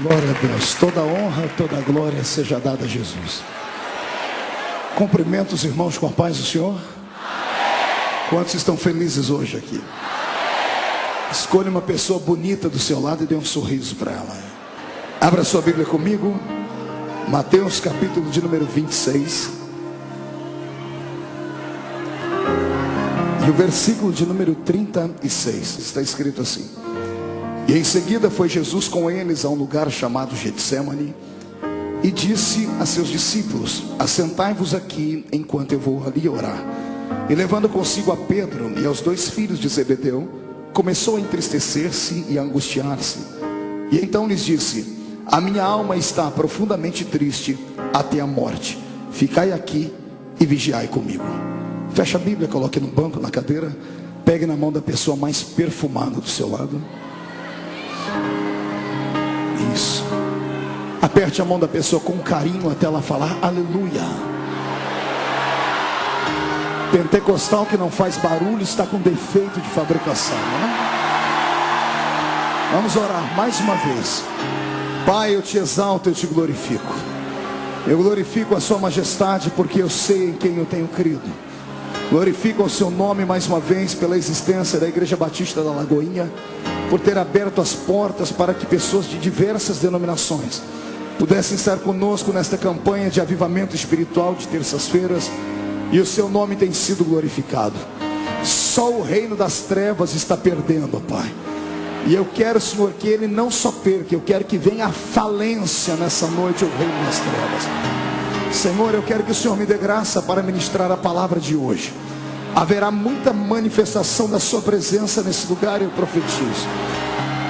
Glória a Deus, toda honra, toda glória seja dada a Jesus. Cumprimento os irmãos com a paz do Senhor. Quantos estão felizes hoje aqui? Escolha uma pessoa bonita do seu lado e dê um sorriso para ela. Abra sua Bíblia comigo, Mateus capítulo de número 26 e o versículo de número 36. Está escrito assim: e em seguida foi Jesus com eles a um lugar chamado Getsemane, e disse a seus discípulos: assentai-vos aqui enquanto eu vou ali orar. E levando consigo a Pedro e aos dois filhos de Zebedeu, começou a entristecer-se e a angustiar-se. E então lhes disse: a minha alma está profundamente triste até a morte. Ficai aqui e vigiai comigo. Feche a Bíblia, coloque no banco, na cadeira. Pegue na mão da pessoa mais perfumada do seu lado. Isso. Aperte a mão da pessoa com carinho até ela falar aleluia. Pentecostal que não faz barulho está com defeito de fabricação, né? Vamos orar mais uma vez. Pai, eu te exalto, eu te glorifico. Eu glorifico a sua majestade porque eu sei em quem eu tenho crido. Glorifico o seu nome mais uma vez pela existência da Igreja Batista da Lagoinha, por ter aberto as portas para que pessoas de diversas denominações pudessem estar conosco nesta campanha de avivamento espiritual de terças-feiras, e o seu nome tem sido glorificado. Só o reino das trevas está perdendo, Pai. E eu quero, Senhor, que ele não só perca, eu quero que venha a falência nessa noite, o reino das trevas. Senhor, eu quero que o Senhor me dê graça para ministrar a palavra de hoje. Haverá muita manifestação da sua presença nesse lugar, eu profetizo.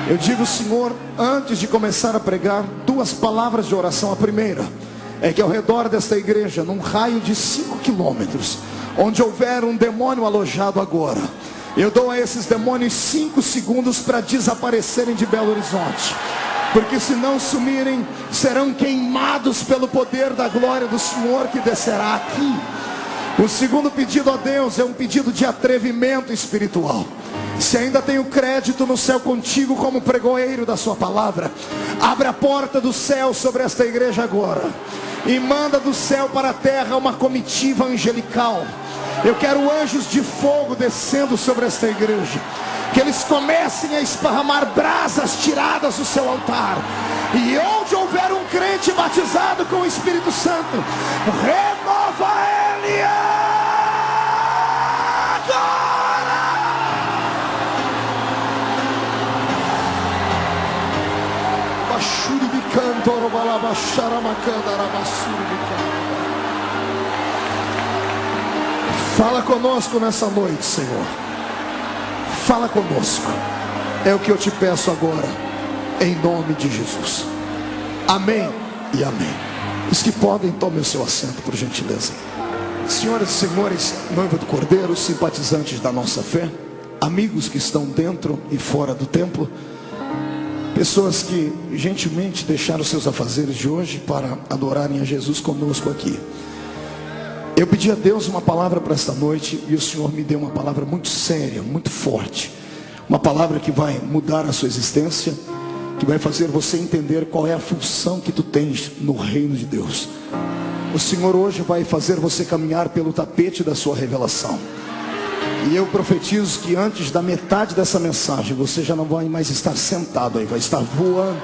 Eu digo, Senhor, antes de começar a pregar, duas palavras de oração. A primeira é que ao redor desta igreja, num raio de 5 quilômetros, onde houver um demônio alojado agora, eu dou a esses demônios 5 segundos para desaparecerem de Belo Horizonte, porque se não sumirem, serão queimados pelo poder da glória do Senhor que descerá aqui. O segundo pedido a Deus é um pedido de atrevimento espiritual. Se ainda tenho crédito no céu contigo como pregoeiro da sua palavra, abre a porta do céu sobre esta igreja agora e manda do céu para a terra uma comitiva angelical. Eu quero anjos de fogo descendo sobre esta igreja, que eles comecem a esparramar brasas tiradas do seu altar, e onde houver um crente batizado com o Espírito Santo, remova ele agora. Bashuri bicanto robala bashara macanda rabassuri bicanto. Fala conosco nessa noite, Senhor. Fala conosco. É o que eu te peço agora, em nome de Jesus. Amém e amém. Os que podem, tomem o seu assento, por gentileza. Senhoras e senhores, noiva do Cordeiro, simpatizantes da nossa fé, amigos que estão dentro e fora do templo, pessoas que gentilmente deixaram seus afazeres de hoje para adorarem a Jesus conosco aqui. Eu pedi a Deus uma palavra para esta noite, e o Senhor me deu uma palavra muito séria, muito forte. Uma palavra que vai mudar a sua existência, que vai fazer você entender qual é a função que tu tens no reino de Deus. O Senhor hoje vai fazer você caminhar pelo tapete da sua revelação. E eu profetizo que antes da metade dessa mensagem, você já não vai mais estar sentado aí, vai estar voando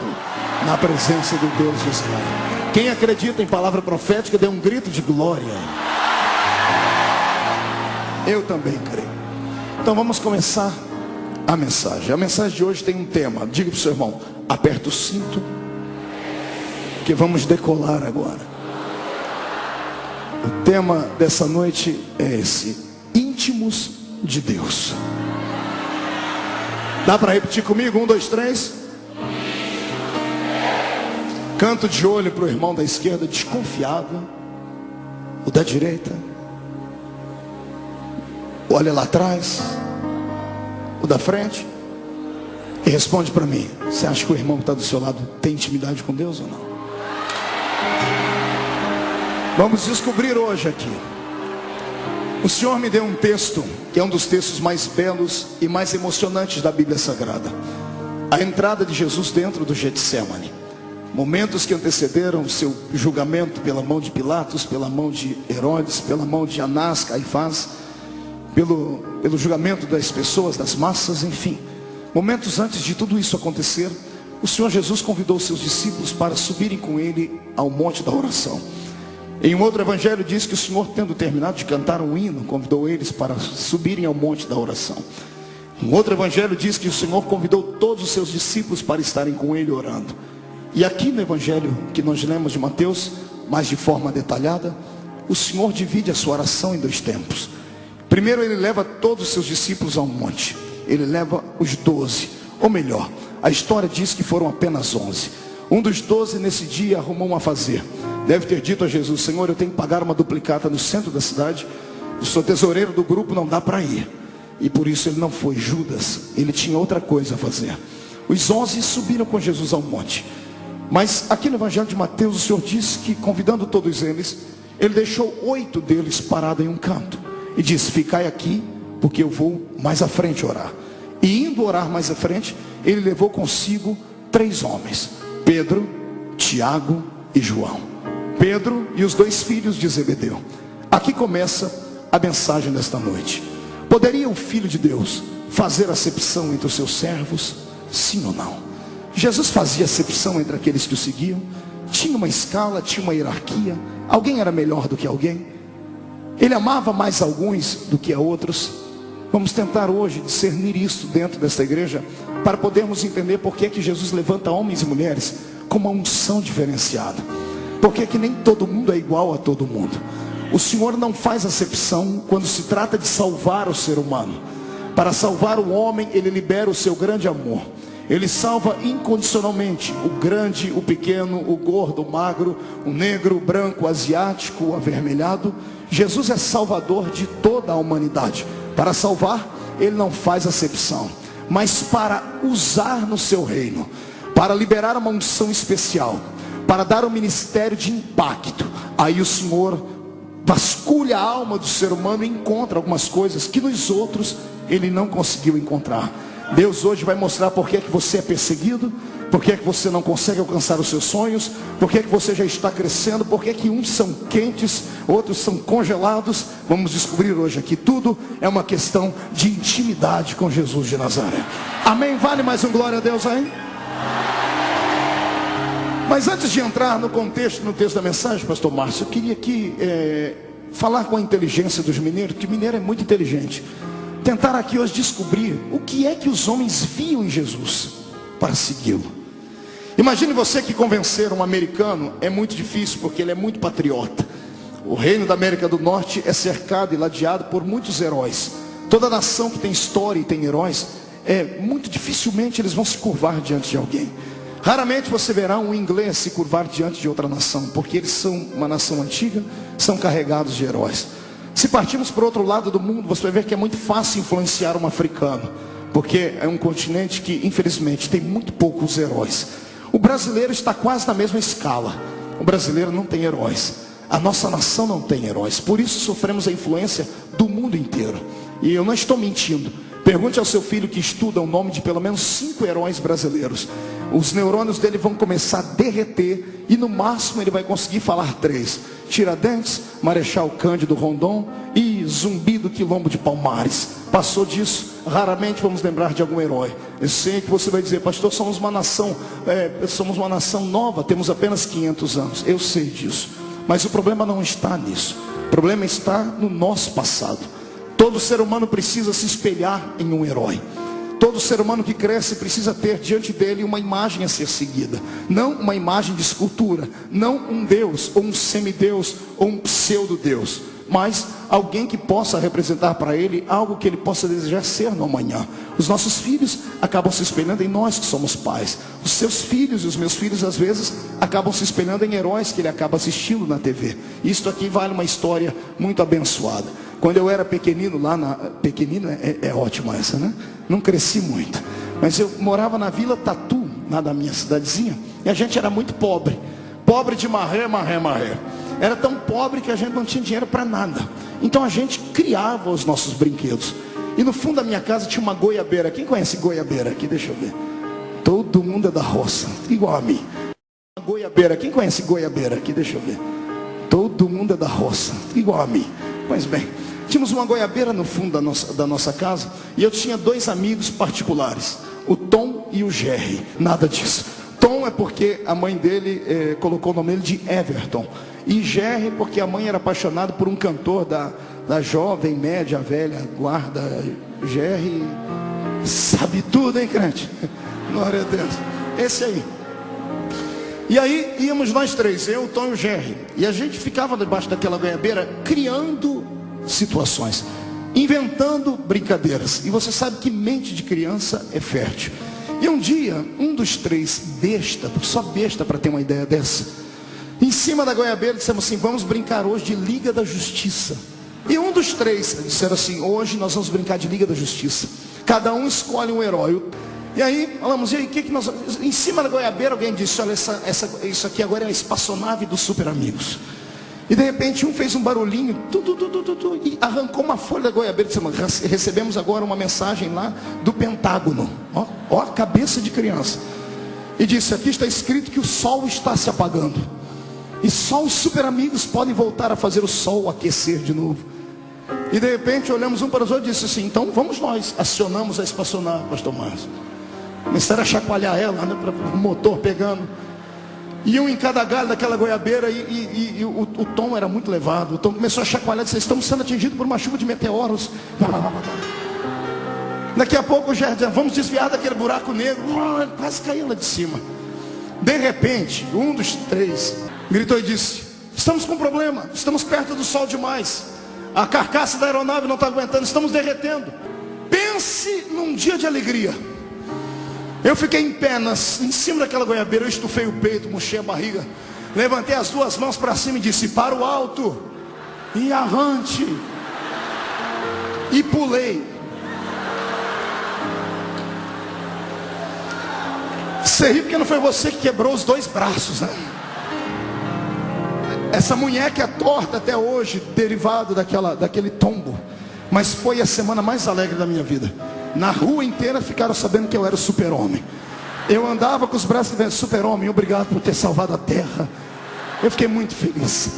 na presença do Deus de Israel. Quem acredita em palavra profética, dê um grito de glória. Eu também creio. Então vamos começar a mensagem. A mensagem de hoje tem um tema. Diga para o seu irmão: aperta o cinto, que vamos decolar agora. O tema dessa noite é esse: íntimos de Deus. Dá para repetir comigo? 1, 2, 3. Canto de olho para o irmão da esquerda, desconfiado. O da direita, olha lá atrás. O da frente, e responde para mim: você acha que o irmão que está do seu lado tem intimidade com Deus ou não? Vamos descobrir hoje aqui. O Senhor me deu um texto que é um dos textos mais belos e mais emocionantes da Bíblia Sagrada. A entrada de Jesus dentro do Getsemane. Momentos que antecederam o seu julgamento pela mão de Pilatos, pela mão de Herodes, pela mão de Anás, Caifás, pelo julgamento das pessoas, das massas, enfim. Momentos antes de tudo isso acontecer, o Senhor Jesus convidou os seus discípulos para subirem com ele ao monte da oração. Em um outro evangelho diz que o Senhor, tendo terminado de cantar um hino, convidou eles para subirem ao monte da oração. Um outro evangelho diz que o Senhor convidou todos os seus discípulos para estarem com ele orando. E aqui no evangelho que nós lemos de Mateus, mas de forma detalhada, o Senhor divide a sua oração em dois tempos. Primeiro ele leva todos os seus discípulos ao monte. Ele leva os 12, ou melhor, a história diz que foram apenas 11. Um dos 12 nesse dia arrumou um afazer. Deve ter dito a Jesus: Senhor, eu tenho que pagar uma duplicata no centro da cidade. Eu sou tesoureiro do grupo, não dá para ir. E por isso ele não foi. Judas, ele tinha outra coisa a fazer. Os 11 subiram com Jesus ao monte. Mas aqui no evangelho de Mateus, o Senhor disse que, convidando todos eles, ele deixou 8 deles parados em um canto. E disse: ficai aqui, porque eu vou mais à frente orar. E indo orar mais à frente, ele levou consigo 3 homens: Pedro, Tiago e João. Pedro e os 2 filhos de Zebedeu. Aqui começa a mensagem desta noite. Poderia o Filho de Deus fazer acepção entre os seus servos? Sim ou não? Jesus fazia acepção entre aqueles que o seguiam? Tinha uma escala, tinha uma hierarquia? Alguém era melhor do que alguém? Ele amava mais alguns do que a outros? Vamos tentar hoje discernir isso dentro desta igreja, para podermos entender por que é que Jesus levanta homens e mulheres com uma unção diferenciada. Por que é que nem todo mundo é igual a todo mundo? O Senhor não faz acepção quando se trata de salvar o ser humano. Para salvar o homem, ele libera o seu grande amor. Ele salva incondicionalmente o grande, o pequeno, o gordo, o magro, o negro, o branco, o asiático, o avermelhado. Jesus é salvador de toda a humanidade. Para salvar, ele não faz acepção, mas para usar no seu reino, para liberar uma unção especial, para dar um ministério de impacto. Aí o Senhor vasculha a alma do ser humano e encontra algumas coisas que nos outros ele não conseguiu encontrar. Deus hoje vai mostrar por que é que você é perseguido, por que é que você não consegue alcançar os seus sonhos, por que é que você já está crescendo, por que é que uns são quentes, outros são congelados. Vamos descobrir hoje aqui. Tudo é uma questão de intimidade com Jesus de Nazaré. Amém? Vale mais um glória a Deus aí? Mas antes de entrar no contexto, no texto da mensagem, pastor Márcio, eu queria aqui falar com a inteligência dos mineiros, que mineiro é muito inteligente. Tentar aqui hoje descobrir o que é que os homens viam em Jesus para segui-lo. Imagine você que convencer um americano é muito difícil, porque ele é muito patriota. O reino da América do Norte é cercado e ladeado por muitos heróis. Toda nação que tem história e tem heróis, muito dificilmente eles vão se curvar diante de alguém. Raramente você verá um inglês se curvar diante de outra nação, porque eles são uma nação antiga, são carregados de heróis. Se partirmos para o outro lado do mundo, você vai ver que é muito fácil influenciar um africano, porque é um continente que infelizmente tem muito poucos heróis. O brasileiro está quase na mesma escala. O brasileiro não tem heróis. A nossa nação não tem heróis. Por isso sofremos a influência do mundo inteiro. E eu não estou mentindo. Pergunte ao seu filho que estuda o nome de pelo menos 5 heróis brasileiros. Os neurônios dele vão começar a derreter e no máximo ele vai conseguir falar 3: Tiradentes, Marechal Cândido Rondon e Zumbi do Quilombo de Palmares. Passou disso, raramente vamos lembrar de algum herói. Eu sei que você vai dizer: pastor, somos uma nação nova, temos apenas 500 anos. Eu sei disso, mas o problema não está nisso. O problema está no nosso passado. Todo ser humano precisa se espelhar em um herói. Todo ser humano que cresce precisa ter diante dele uma imagem a ser seguida. Não uma imagem de escultura, não um Deus, ou um semideus, ou um pseudo-deus, mas alguém que possa representar para ele algo que ele possa desejar ser no amanhã. Os nossos filhos acabam se espelhando em nós que somos pais. Os seus filhos e os meus filhos às vezes acabam se espelhando em heróis que ele acaba assistindo na TV. Isto aqui vale uma história muito abençoada. Quando eu era pequenino, pequenino é ótimo essa, né? Não cresci muito, mas eu morava na Vila Tatu, lá da minha cidadezinha, e a gente era muito pobre. Pobre de marré. Era tão pobre que a gente não tinha dinheiro para nada. Então a gente criava os nossos brinquedos. E no fundo da minha casa tinha uma goiabeira. Quem conhece goiabeira aqui? Deixa eu ver. Todo mundo é da roça, igual a mim. Goiabeira. Quem conhece goiabeira aqui? Deixa eu ver. Todo mundo é da roça, igual a mim. Pois bem, tínhamos uma goiabeira no fundo da nossa casa. E eu tinha 2 amigos particulares, o Tom e o Jerry. Nada disso. Tom é porque a mãe dele colocou o nome dele de Everton. E Jerry porque a mãe era apaixonada por um cantor da jovem, média, velha guarda. Jerry sabe tudo, hein, crente? Glória a Deus. Esse aí. E aí íamos nós 3, eu, o Tom e o Jerry. E a gente ficava debaixo daquela goiabeira criando situações, inventando brincadeiras. E você sabe que mente de criança é fértil. E um dia, um dos 3, besta, porque só besta para ter uma ideia dessa, em cima da goiabeira dissemos assim: vamos brincar hoje de Liga da Justiça. E um dos 3 disseram assim: hoje nós vamos brincar de Liga da Justiça. Cada um escolhe um herói. E aí, falamos, e aí, que nós... Em cima da goiabeira alguém disse: olha, isso aqui agora é a espaçonave dos super amigos. E de repente um fez um barulhinho, e arrancou uma folha da goiabeira e disse: recebemos agora uma mensagem lá do Pentágono. Ó a cabeça de criança. E disse: aqui está escrito que o sol está se apagando. E só os super amigos podem voltar a fazer o sol aquecer de novo. E de repente olhamos um para os outros e disse assim: então vamos nós. Acionamos a espaçonave, pastor Márcio. Começaram a chacoalhar ela, né, para o motor pegando. E um em cada galho daquela goiabeira. E o Tom era muito levado. O Tom começou a chacoalhar e disse: estamos sendo atingidos por uma chuva de meteoros. Daqui a pouco o Jardim: vamos desviar daquele buraco negro. Quase caiu lá de cima. De repente, um dos 3 gritou e disse: estamos com um problema. Estamos perto do sol demais. A carcaça da aeronave não está aguentando. Estamos derretendo. Pense num dia de alegria. Eu fiquei em pé em cima daquela goiabeira. Eu estufei o peito, murchei a barriga, levantei as 2 mãos para cima e disse: para o alto e avante. E pulei. Você ri porque não foi você que quebrou os 2 braços, né? Essa munheca é torta até hoje, derivado daquele tombo. Mas foi a semana mais alegre da minha vida. Na rua inteira ficaram sabendo que eu era o super-homem. Eu andava com os braços dizendo: super-homem, obrigado por ter salvado a terra. Eu fiquei muito feliz.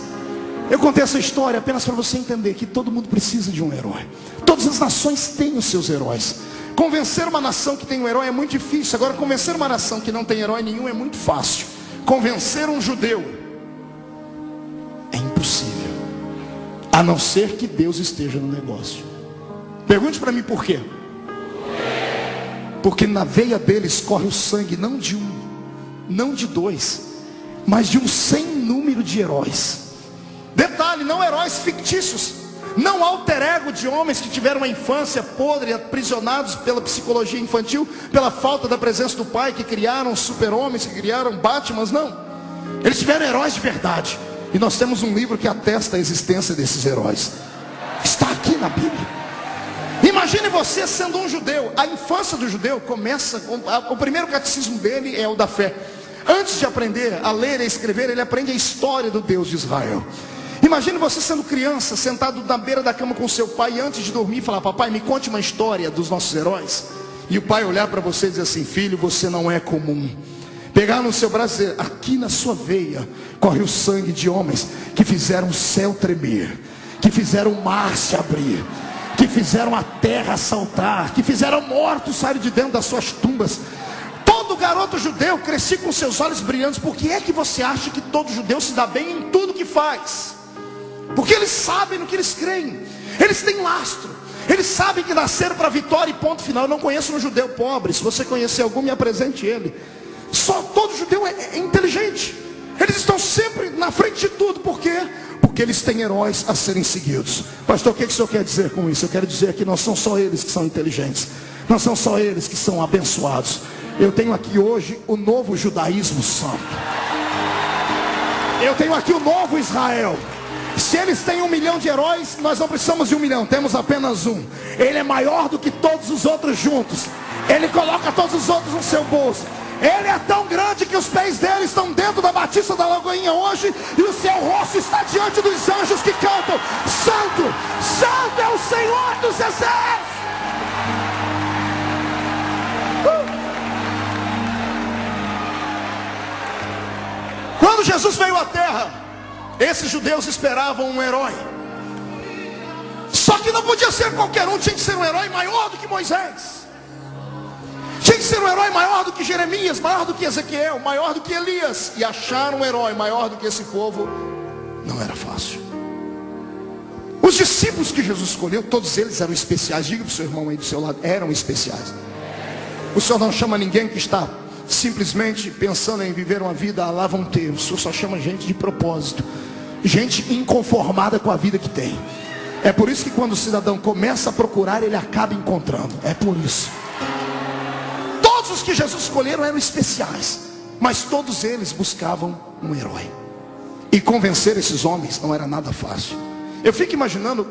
Eu contei essa história apenas para você entender que todo mundo precisa de um herói. Todas as nações têm os seus heróis. Convencer uma nação que tem um herói é muito difícil. Agora, convencer uma nação que não tem herói nenhum é muito fácil. Convencer um judeu é impossível, a não ser que Deus esteja no negócio. Pergunte para mim por quê. Porque na veia deles corre o sangue não de um, não de 2, mas de um sem número de heróis. Detalhe, não heróis fictícios, não alter ego de homens que tiveram uma infância podre, aprisionados pela psicologia infantil, pela falta da presença do pai, que criaram super-homens, que criaram Batmans. Não, eles tiveram heróis de verdade. E nós temos um livro que atesta a existência desses heróis. Está aqui na Bíblia. Imagine você sendo um judeu. A infância do judeu começa, o primeiro catecismo dele é o da fé. Antes de aprender a ler e a escrever, ele aprende a história do Deus de Israel. Imagine você sendo criança, sentado na beira da cama com seu pai, e antes de dormir falar: papai, me conte uma história dos nossos heróis. E o pai olhar para você e dizer assim: filho, você não é comum. Pegar no seu braço e dizer: aqui na sua veia corre o sangue de homens que fizeram o céu tremer, que fizeram o mar se abrir, que fizeram a terra saltar, que fizeram mortos sair de dentro das suas tumbas. Todo garoto judeu crescia com seus olhos brilhantes. Por que é que você acha que todo judeu se dá bem em tudo que faz? Porque eles sabem no que eles creem. Eles têm lastro. Eles sabem que nasceram para a vitória e ponto final. Eu não conheço um judeu pobre. Se você conhecer algum, me apresente ele. Só todo judeu é inteligente. Eles estão sempre na frente de tudo. Por quê? Porque eles têm heróis a serem seguidos. Pastor, o que o senhor quer dizer com isso? Eu quero dizer que não são só eles que são inteligentes, não são só eles que são abençoados. Eu tenho aqui hoje o novo judaísmo santo. Eu tenho aqui o novo Israel. Se eles têm 1 milhão de heróis, nós não precisamos de 1 milhão, temos apenas um. Ele é maior do que todos os outros juntos. Ele coloca todos os outros no seu bolso. Ele é tão grande que os pés dele estão dentro da Batista da Lagoinha hoje, e o seu rosto está diante dos anjos que cantam: Santo, Santo é o Senhor dos exércitos. Quando Jesus veio à terra, esses judeus esperavam um herói. Só que não podia ser qualquer um, tinha que ser um herói maior do que Moisés. Tinha que ser um herói maior do que Jeremias, maior do que Ezequiel, maior do que Elias. E achar um herói maior do que esse povo não era fácil. Os discípulos que Jesus escolheu, todos eles eram especiais. Diga para o seu irmão aí do seu lado, eram especiais. O Senhor não chama ninguém que está simplesmente pensando em viver uma vida à lá vão ter. O Senhor só chama gente de propósito, gente inconformada com a vida que tem. É por isso que quando o cidadão começa a procurar, ele acaba encontrando. É por isso. Todos os que Jesus escolheram eram especiais, mas todos eles buscavam um herói. E convencer esses homens não era nada fácil. Eu fico imaginando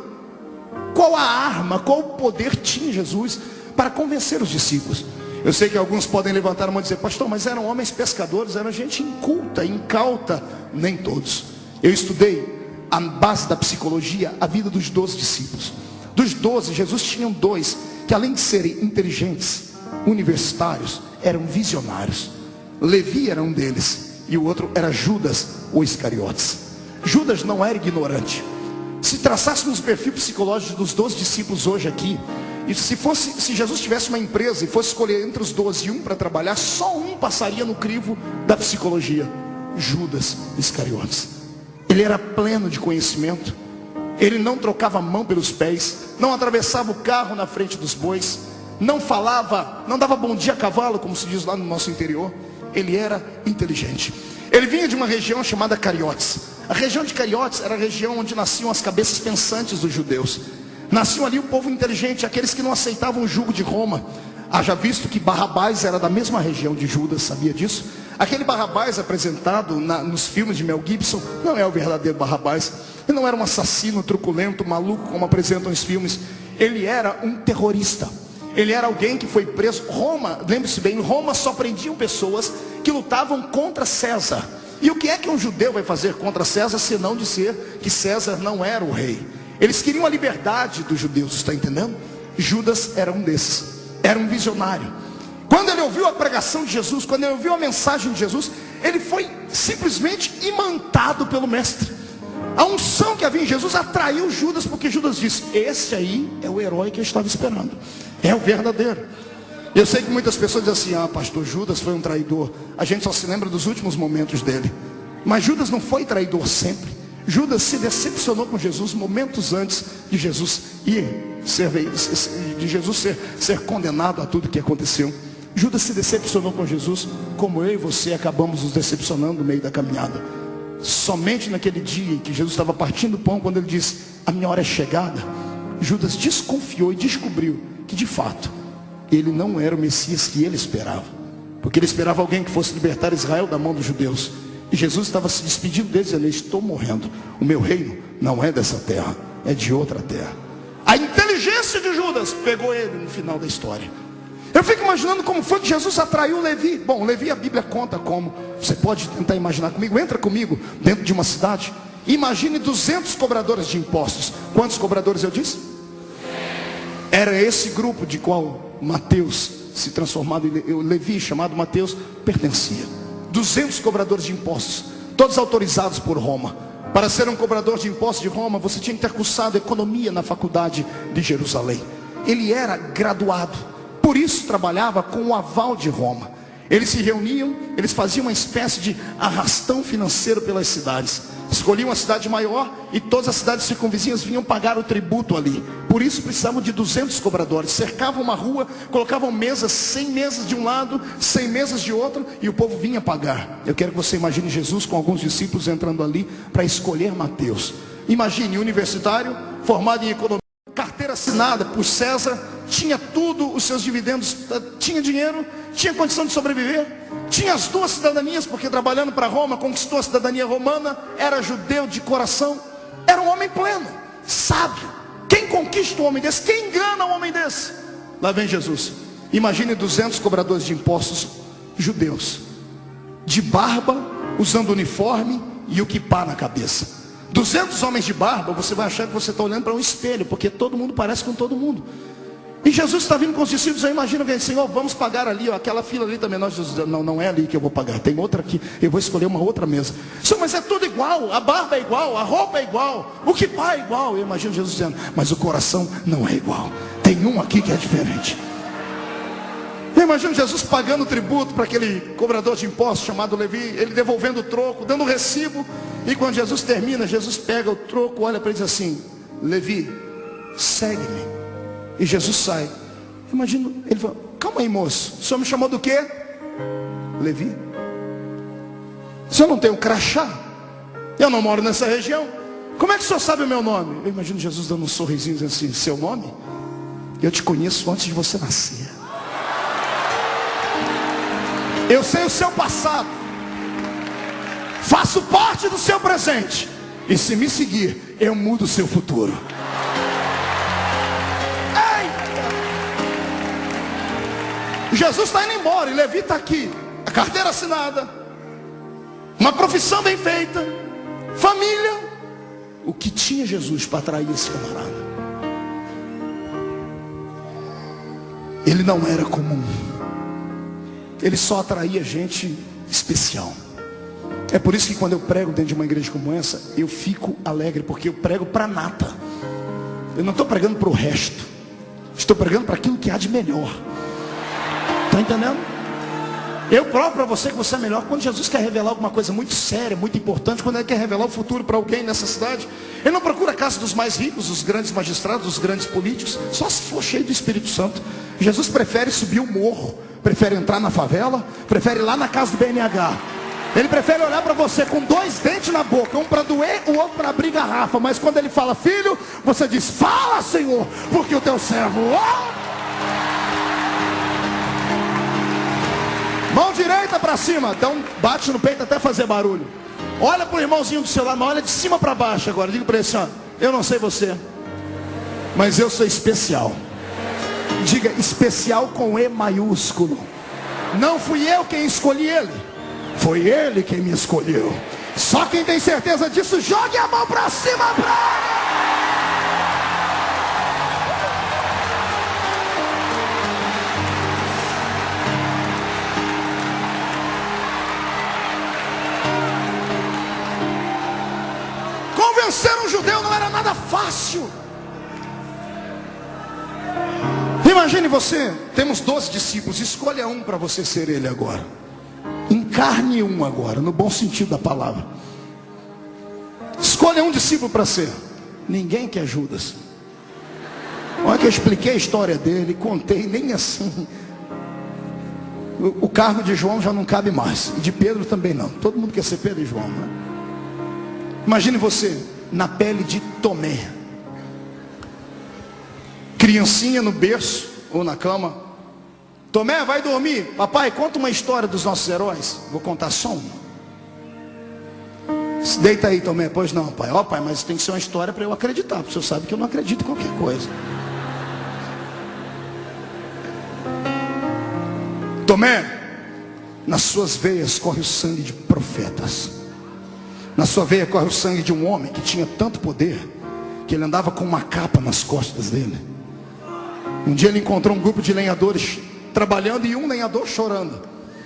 qual a arma, qual o poder tinha Jesus para convencer os discípulos. Eu sei que alguns podem levantar a mão e dizer: pastor, mas eram homens pescadores, era gente inculta, incauta. Nem todos. Eu estudei a base da psicologia, a vida dos 12 discípulos. Dos 12, Jesus tinha 2 que, além de serem inteligentes, universitários, eram visionários. Levi era um deles, e o outro era Judas, o Iscariotes. Judas não era ignorante. Se traçássemos o perfil psicológico dos 12 discípulos hoje aqui, e se Jesus tivesse uma empresa e fosse escolher entre os 12 um para trabalhar, só um passaria no crivo da psicologia: Judas Iscariotes. Ele era pleno de conhecimento. Ele não trocava a mão pelos pés, não atravessava o carro na frente dos bois, não falava, não dava bom dia a cavalo, como se diz lá no nosso interior. Ele era inteligente. Ele vinha de uma região chamada Cariotes. A região de Cariotes era a região onde nasciam as cabeças pensantes dos judeus. Nasciam ali o povo inteligente, aqueles que não aceitavam o jugo de Roma. Haja visto que Barrabás era da mesma região de Judas, sabia disso? Aquele Barrabás apresentado nos filmes de Mel Gibson não é o verdadeiro Barrabás. Ele não era um assassino truculento, maluco, como apresentam os filmes. Ele era um terrorista. Ele era alguém que foi preso. Roma, lembre-se bem, Roma só prendiam pessoas que lutavam contra César. E o que é que um judeu vai fazer contra César, senão dizer que César não era o rei? Eles queriam a liberdade dos judeus, está entendendo? Judas era um desses, era um visionário. Quando ele ouviu a pregação de Jesus, quando ele ouviu a mensagem de Jesus, ele foi simplesmente imantado pelo mestre. A unção que havia em Jesus atraiu Judas, porque Judas disse: esse aí é o herói que eu estava esperando, é o verdadeiro. Eu sei que muitas pessoas dizem assim: ah, pastor, Judas foi um traidor. A gente só se lembra dos últimos momentos dele. Mas Judas não foi traidor sempre. Judas se decepcionou com Jesus momentos antes de Jesus ser condenado a tudo que aconteceu. Judas se decepcionou com Jesus, como eu e você acabamos nos decepcionando no meio da caminhada. Somente naquele dia em que Jesus estava partindo o pão, quando ele disse: a minha hora é chegada, Judas desconfiou e descobriu que de fato ele não era o Messias que ele esperava, porque ele esperava alguém que fosse libertar Israel da mão dos judeus. E Jesus estava se despedindo deles, dizendo: estou morrendo, o meu reino não é dessa terra, é de outra terra. A inteligência de Judas pegou ele no final da história. Eu fico imaginando como foi que Jesus atraiu Levi. Bom, Levi a Bíblia conta como. Você pode tentar imaginar comigo. Entra comigo dentro de uma cidade. Imagine 200 cobradores de impostos. Quantos cobradores eu disse? Era esse grupo de qual Mateus, se transformado em Levi, chamado Mateus, pertencia. 200 cobradores de impostos, todos autorizados por Roma. Para ser um cobrador de impostos de Roma, você tinha que ter cursado economia na faculdade de Jerusalém. Ele era graduado, por isso trabalhava com o aval de Roma. Eles se reuniam, eles faziam uma espécie de arrastão financeiro pelas cidades. Escolhiam a cidade maior e todas as cidades circunvizinhas vinham pagar o tributo ali. Por isso precisavam de 200 cobradores. Cercavam uma rua, colocavam mesas, 100 mesas de um lado, 100 mesas de outro, e o povo vinha pagar. Eu quero que você imagine Jesus com alguns discípulos entrando ali para escolher Mateus. Imagine um universitário formado em economia, carteira assinada por César, tinha tudo, os seus dividendos, tinha dinheiro, tinha condição de sobreviver, tinha as 2 cidadanias, porque trabalhando para Roma, conquistou a cidadania romana, era judeu de coração, era um homem pleno, sábio. Quem conquista um homem desse? Quem engana um homem desse? Lá vem Jesus. Imagine 200 cobradores de impostos judeus, de barba, usando uniforme e o quipá na cabeça. 200 homens de barba, você vai achar que você está olhando para um espelho, porque todo mundo parece com todo mundo. E Jesus está vindo com os discípulos. Eu imagino que Senhor, vamos pagar ali, ó, aquela fila ali também. Nós, Jesus, não é ali que eu vou pagar, tem outra aqui, eu vou escolher uma outra mesa. Senhor, mas é tudo igual, a barba é igual, a roupa é igual, o que é igual. Eu imagino Jesus dizendo, mas o coração não é igual. Tem um aqui que é diferente. Eu imagino Jesus pagando tributo para aquele cobrador de impostos chamado Levi, ele devolvendo o troco, dando o recibo. E quando Jesus termina, Jesus pega o troco, olha para ele e diz assim, Levi, segue-me. E Jesus sai. Imagino, ele fala, calma aí, moço, o senhor me chamou do quê? Levi. O senhor não tem um crachá? Eu não moro nessa região. Como é que o senhor sabe o meu nome? Eu imagino Jesus dando um sorrisinho, dizendo assim, seu nome? Eu te conheço antes de você nascer. Eu sei o seu passado. Faço parte do seu presente. E se me seguir, eu mudo o seu futuro. Jesus está indo embora e Levi está aqui. A carteira assinada, uma profissão bem feita, família. O que tinha Jesus para atrair esse camarada? Ele não era comum. Ele só atraía gente especial. É por isso que quando eu prego dentro de uma igreja como essa, eu fico alegre, porque eu prego para nata. Eu não estou pregando para o resto. Estou pregando para aquilo que há de melhor. Está entendendo? Eu provo para você que você é melhor. Quando Jesus quer revelar alguma coisa muito séria, muito importante, quando ele quer revelar o futuro para alguém nessa cidade, ele não procura a casa dos mais ricos, dos grandes magistrados, dos grandes políticos, só se for cheio do Espírito Santo. Jesus prefere subir o morro, prefere entrar na favela, prefere ir lá na casa do BNH. Ele prefere olhar para você com 2 dentes na boca, um para doer, o outro para abrir garrafa. Mas quando ele fala, filho, você diz, fala, Senhor, porque o teu servo... Mão direita para cima, então bate no peito até fazer barulho. Olha para o irmãozinho do seu lado, mas olha de cima para baixo agora. Diga para ele assim, ó, eu não sei você, mas eu sou especial. Diga, especial com E maiúsculo. Não fui eu quem escolhi ele, foi ele quem me escolheu. Só quem tem certeza disso, jogue a mão para cima, Convencer um judeu não era nada fácil. Imagine você, temos 12 discípulos, escolha um para você ser ele agora. Encarne um agora, no bom sentido da palavra. Escolha um discípulo para ser. Ninguém quer Judas. Olha que eu expliquei a história dele, contei, nem assim. O cargo de João já não cabe mais, e de Pedro também não. Todo mundo quer ser Pedro e João, né? Imagine você na pele de Tomé, criancinha no berço ou na cama. Tomé, vai dormir. Papai, conta uma história dos nossos heróis. Vou contar só uma. Deita aí, Tomé. Pois não, pai. Ó, pai, mas tem que ser uma história para eu acreditar, porque o senhor sabe que eu não acredito em qualquer coisa. Tomé, nas suas veias corre o sangue de profetas. Na sua veia corre o sangue de um homem que tinha tanto poder que ele andava com uma capa nas costas dele. Um dia ele encontrou um grupo de lenhadores trabalhando e um lenhador chorando.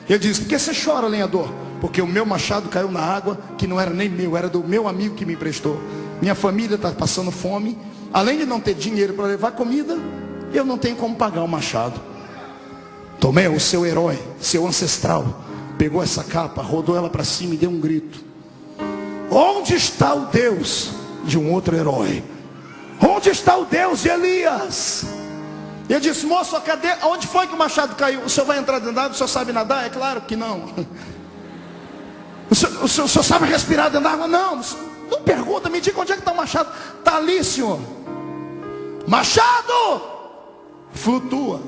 Ele disse, por que você chora, lenhador? Porque o meu machado caiu na água, que não era nem meu, era do meu amigo que me emprestou. Minha família está passando fome. Além de não ter dinheiro para levar comida, eu não tenho como pagar o machado. Tomé, o seu herói, seu ancestral, pegou essa capa, rodou ela para cima e deu um grito. Onde está o Deus de um outro herói? Onde está o Deus de Elias? Eu disse, moço, cadê? Onde foi que o machado caiu? O senhor vai entrar dentro da água? O senhor sabe nadar? É claro que não. O senhor sabe respirar dentro da água? Não. Não pergunta, me diga onde é que está o machado. Está ali, senhor. Machado! Flutua.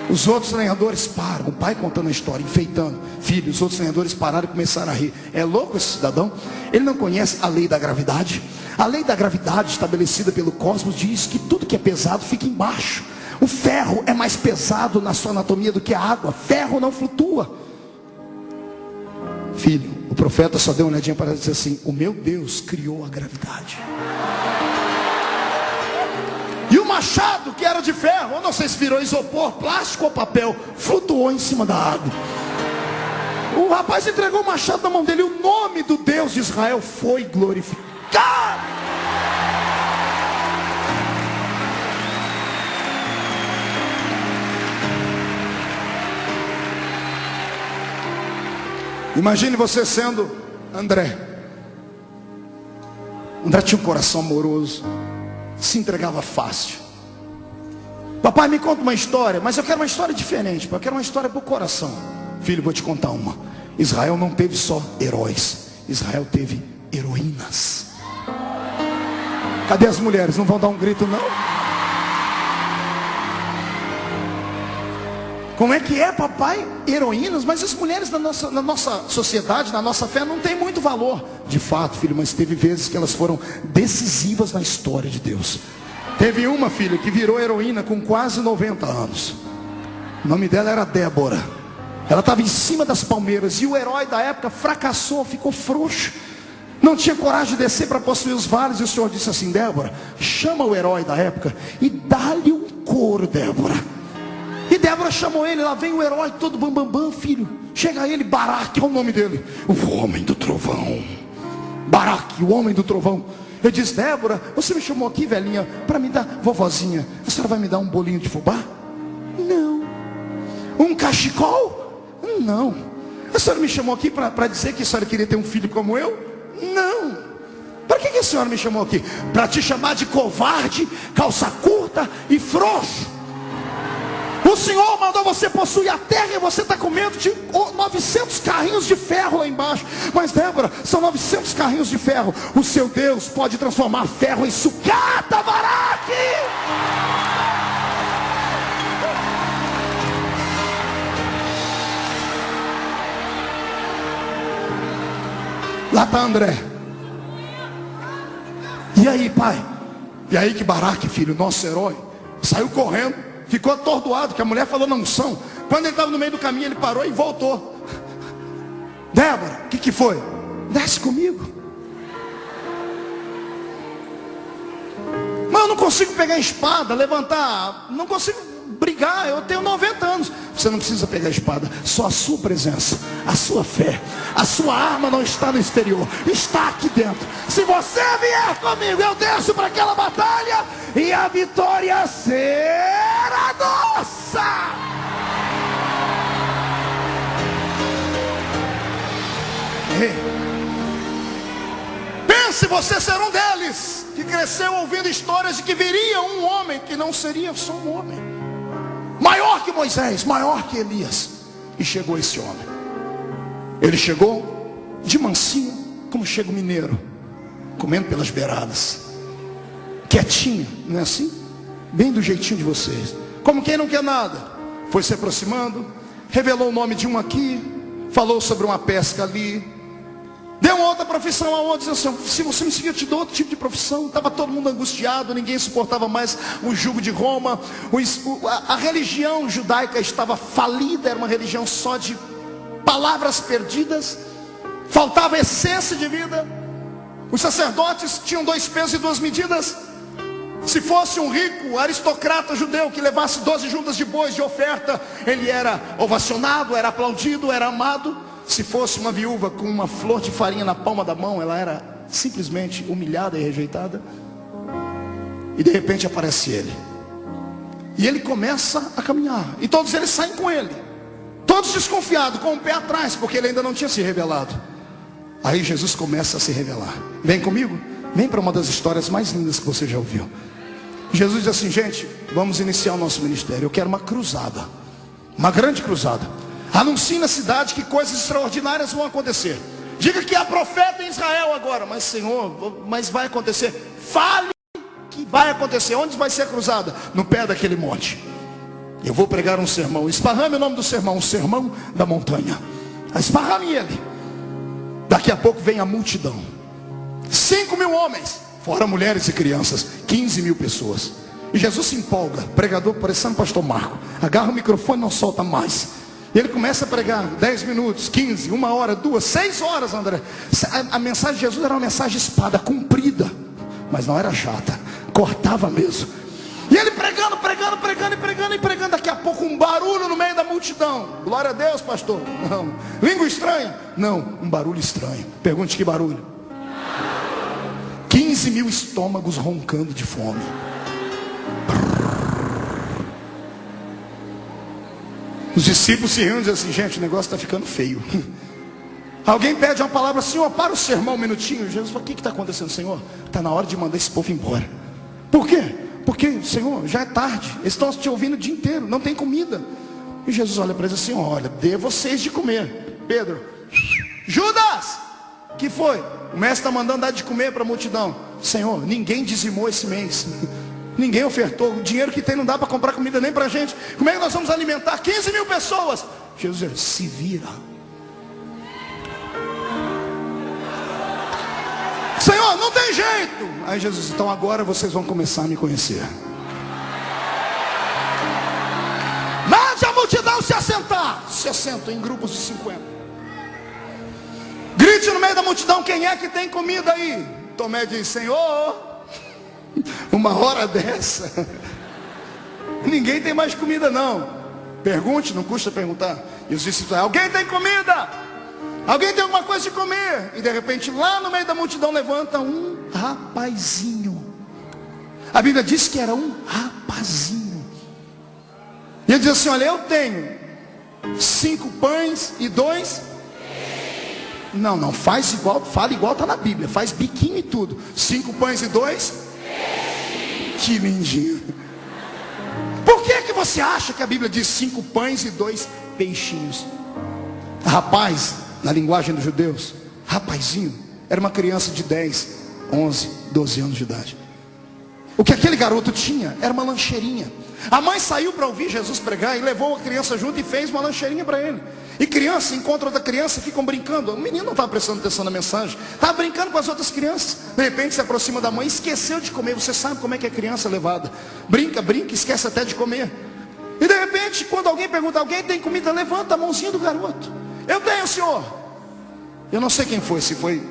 Os outros lenhadores param, o pai contando a história, enfeitando. Filho, os outros lenhadores pararam e começaram a rir. É louco esse cidadão? Ele não conhece a lei da gravidade. A lei da gravidade estabelecida pelo cosmos diz que tudo que é pesado fica embaixo. O ferro é mais pesado na sua anatomia do que a água. Ferro não flutua. Filho, o profeta só deu uma olhadinha para dizer assim, o meu Deus criou a gravidade. E o machado, que era de ferro, eu não sei se virou isopor, plástico ou papel, flutuou em cima da água. O rapaz entregou o machado na mão dele, e o nome do Deus de Israel foi glorificado. Imagine você sendo André. André tinha um coração amoroso, se entregava fácil. Papai, me conta uma história, mas eu quero uma história diferente, eu quero uma história para o coração. Filho, vou te contar uma. Israel não teve só heróis, Israel teve heroínas. Cadê as mulheres? Não vão dar um grito não? Como é que é, papai? Heroínas? Mas as mulheres na nossa sociedade, na nossa fé, não tem muito valor. De fato, filho, mas teve vezes que elas foram decisivas na história de Deus. Teve uma, filha, que virou heroína com quase 90 anos. O nome dela era Débora. Ela estava em cima das palmeiras, e o herói da época fracassou, ficou frouxo. Não tinha coragem de descer para possuir os vales. E o Senhor disse assim: Débora, chama o herói da época e dá-lhe um couro, Débora. E Débora chamou ele, lá vem o herói todo bambambam, filho. Chega ele, Baraque, é o nome dele, o homem do trovão. Baraque, o homem do trovão. Eu disse: Débora, você me chamou aqui, velhinha, para me dar, vovozinha, a senhora vai me dar um bolinho de fubá? Não. Um cachecol? Não. A senhora me chamou aqui para dizer que a senhora queria ter um filho como eu? Não. Para que a senhora me chamou aqui? Para te chamar de covarde, calça curta e frouxo. O Senhor mandou você possuir a terra, e você está com medo de 900 carrinhos de ferro lá embaixo. Mas Débora, são 900 carrinhos de ferro. O seu Deus pode transformar ferro em sucata, Baraque. Lá está André. E aí, pai? E aí que Baraque, filho, nosso herói, saiu correndo. Ficou atordoado, que a mulher falou na unção. Quando ele estava no meio do caminho, ele parou e voltou. Débora, o que foi? Desce comigo. Mas eu não consigo pegar a espada, levantar, não consigo brigar, eu tenho 90 anos. Você não precisa pegar a espada, só a sua presença, a sua fé, a sua arma não está no exterior, está aqui dentro. Se você vier comigo, eu desço para aquela batalha e a vitória será nossa. Pense você ser um deles, que cresceu ouvindo histórias de que viria um homem que não seria só um homem, maior que Moisés, maior que Elias. E chegou esse homem. Ele chegou de mansinho, como chega o mineiro, comendo pelas beiradas, quietinho, não é assim? Bem do jeitinho de vocês, como quem não quer nada. Foi se aproximando, revelou o nome de um aqui, falou sobre uma pesca ali, deu uma outra profissão a outro, disse assim: se você me seguir, eu te dou outro tipo de profissão. Estava todo mundo angustiado, ninguém suportava mais o jugo de Roma. A religião judaica estava falida, era uma religião só de palavras perdidas, faltava essência de vida. Os sacerdotes tinham 2 pesos e 2 medidas. Se fosse um rico aristocrata judeu que levasse 12 juntas de bois de oferta, ele era ovacionado, era aplaudido, era amado. Se fosse uma viúva com uma flor de farinha na palma da mão, ela era simplesmente humilhada e rejeitada. E de repente aparece ele, e ele começa a caminhar, e todos eles saem com ele, todos desconfiados, com o pé atrás, porque ele ainda não tinha se revelado. Aí Jesus começa a se revelar. Vem comigo, vem para uma das histórias mais lindas que você já ouviu. Jesus diz assim: gente, vamos iniciar o nosso ministério. Eu quero uma cruzada, uma grande cruzada. Anuncie na cidade que coisas extraordinárias vão acontecer. Diga que há profeta em Israel agora. Mas Senhor, mas vai acontecer. Fale que vai acontecer. Onde vai ser a cruzada? No pé daquele monte. Eu vou pregar um sermão. Esparrame o nome do sermão: o sermão da montanha. Esparrame ele. Daqui a pouco vem a multidão, 5.000 homens, fora mulheres e crianças, 15.000 pessoas. E Jesus se empolga, pregador parecendo pastor Marco, agarra o microfone e não solta mais. E ele começa a pregar 10 minutos, 15, 1 hora, 2, 6 horas, André. A mensagem de Jesus era uma mensagem espada, comprida, mas não era chata, cortava mesmo. e pregando. Daqui a pouco um barulho no meio da multidão. Glória a Deus, pastor. Não. Língua estranha? Não, um barulho estranho. Pergunte que barulho. 15 mil estômagos roncando de fome. Os discípulos se reúnem e dizem assim: gente, o negócio está ficando feio. Alguém pede uma palavra: Senhor, para o sermão um minutinho. Jesus fala: o que está acontecendo, Senhor? Está na hora de mandar esse povo embora. Por quê? Porque, Senhor, já é tarde, eles estão te ouvindo o dia inteiro, não tem comida. E Jesus olha para eles assim: olha, dê vocês de comer. Pedro: Judas, que foi? O mestre está mandando dar de comer para a multidão. Senhor, ninguém dizimou esse mês. Ninguém ofertou. O dinheiro que tem não dá para comprar comida nem para a gente. Como é que nós vamos alimentar 15 mil pessoas? Jesus diz: se vira. Senhor, não tem jeito. Aí Jesus: então agora vocês vão começar a me conhecer. Mande a multidão se assentar. Se assentam em grupos de 50. Grite no meio da multidão: quem é que tem comida aí? Tomé diz: Senhor, uma hora dessa ninguém tem mais comida não. Pergunte, não custa perguntar. E os discípulos: alguém tem comida? Alguém tem alguma coisa de comer? E de repente lá no meio da multidão levanta um rapazinho. A Bíblia diz que era um rapazinho. E ele diz assim: olha, eu tenho 5 pães e 2. Não, faz igual, fala igual está na Bíblia. Faz biquinho e tudo. 5 pães e 2. Que lindinho. Por que você acha que a Bíblia diz 5 pães e 2 peixinhos? Rapaz, na linguagem dos judeus, rapazinho, era uma criança de 10, 11, 12 anos de idade. O que aquele garoto tinha era uma lancheirinha. A mãe saiu para ouvir Jesus pregar e levou a criança junto e fez uma lancheirinha para ele. E criança encontra outra criança e ficam brincando. O menino não estava prestando atenção na mensagem, estava brincando com as outras crianças. De repente se aproxima da mãe, esqueceu de comer. Você sabe como é que é criança levada: brinca, esquece até de comer. E de repente, quando alguém pergunta: alguém tem comida? Levanta a mãozinha do garoto: eu tenho, Senhor. Eu não sei quem foi, se foi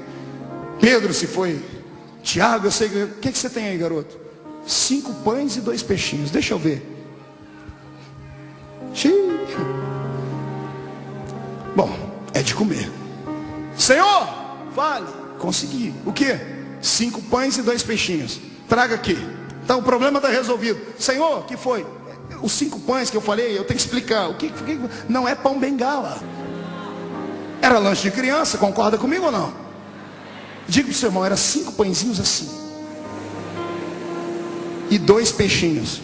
Pedro, se foi Tiago, eu sei. O que você tem aí, garoto? 5 pães e 2 peixinhos. Deixa eu ver. Bom, é de comer. Senhor, fale. Consegui. O que? 5 pães e 2 peixinhos. Traga aqui. Então o problema está resolvido. Senhor, o que foi? Os 5 pães que eu falei, eu tenho que explicar. O que não é pão bengala. Era lanche de criança, concorda comigo ou não? Diga para o seu irmão: era 5 pãezinhos assim e 2 peixinhos.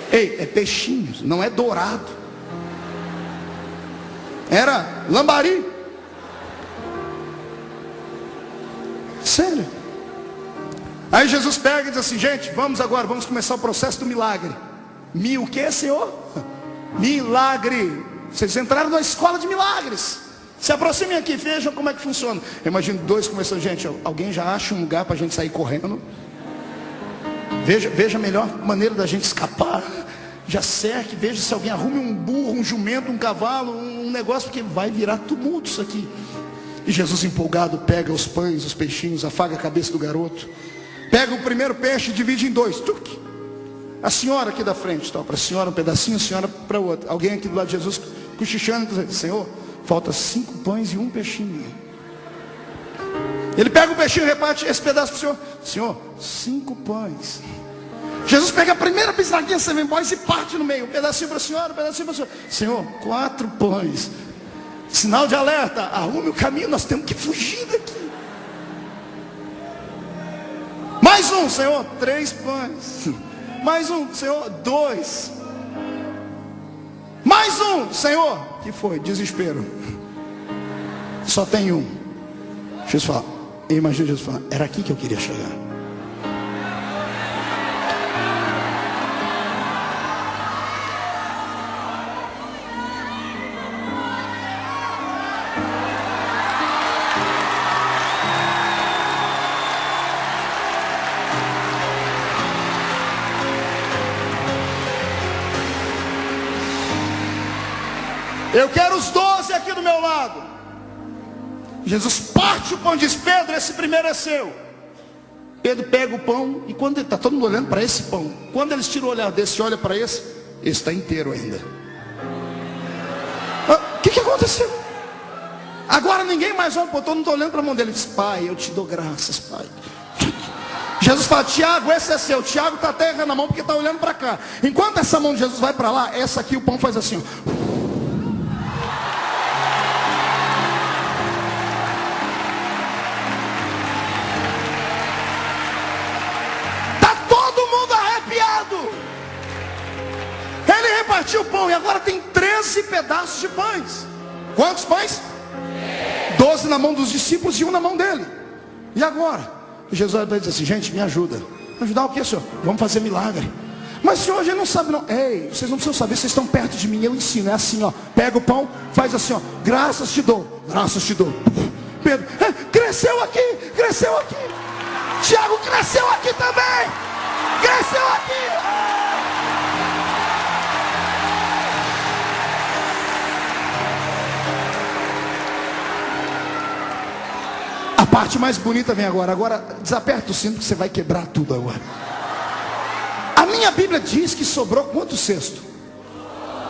Ei, é peixinhos, não é dourado. Era lambari. Sério. Aí Jesus pega e diz assim: gente, vamos começar o processo do milagre. O que, Senhor? Milagre. Vocês entraram na escola de milagres. Se aproximem aqui, vejam como é que funciona. Eu imagino 2 começando: gente, alguém já acha um lugar para a gente sair correndo? Veja a melhor maneira da gente escapar. Já cerque, veja se alguém arrume um burro, um jumento, um cavalo, um negócio, porque vai virar tumulto isso aqui. E Jesus, empolgado, pega os pães, os peixinhos, afaga a cabeça do garoto, pega o primeiro peixe e divide em 2. A senhora aqui da frente, para a senhora um pedacinho, a senhora para o outro. Alguém aqui do lado de Jesus cochichando, dizendo: Senhor, falta 5 pães e 1 peixinho. Ele pega o peixinho e reparte esse pedaço para o Senhor. Senhor, 5 pães. Jesus pega a primeira bisnaguinha 7 boys e parte no meio. Um pedacinho para a senhora, um pedacinho para o Senhor. Senhor, 4 pães. Sinal de alerta: arrume o caminho, nós temos que fugir daqui. Mais um, Senhor, 3 pães. Mais um, Senhor, 2. Mais um, Senhor. Que foi? Desespero. Só tem um. Jesus fala, eu imagino Jesus falando: era aqui que eu queria chegar. Eu quero os 12 aqui do meu lado. Jesus parte o pão e diz: Pedro, esse primeiro é seu. Pedro pega o pão, e quando está todo mundo olhando para esse pão, quando eles tiram o olhar desse e olham para esse, esse está inteiro ainda. O que aconteceu? Agora ninguém mais olha, eu não estou olhando para a mão dele. Ele diz: Pai, eu te dou graças, Pai. Jesus fala: Tiago, esse é seu. Tiago está até errando a mão porque está olhando para cá. Enquanto essa mão de Jesus vai para lá, essa aqui o pão faz assim, ó. Ele repartiu o pão e agora tem 13 pedaços de pães. Quantos pães? 12 na mão dos discípulos e 1 na mão dele. E agora? Jesus vai dizer assim: gente, me ajuda. Ajudar o que, senhor? Vamos fazer milagre. Mas senhor, a gente não sabe não. Ei, vocês não precisam saber, vocês estão perto de mim, eu ensino. É assim, ó, pega o pão, faz assim, ó, graças te dou, graças te dou. Pedro, cresceu aqui, cresceu aqui. Tiago, cresceu aqui também. Cresceu aqui. A parte mais bonita vem agora. Agora desaperta o cinto que você vai quebrar tudo agora. A minha Bíblia diz que sobrou quanto cesto?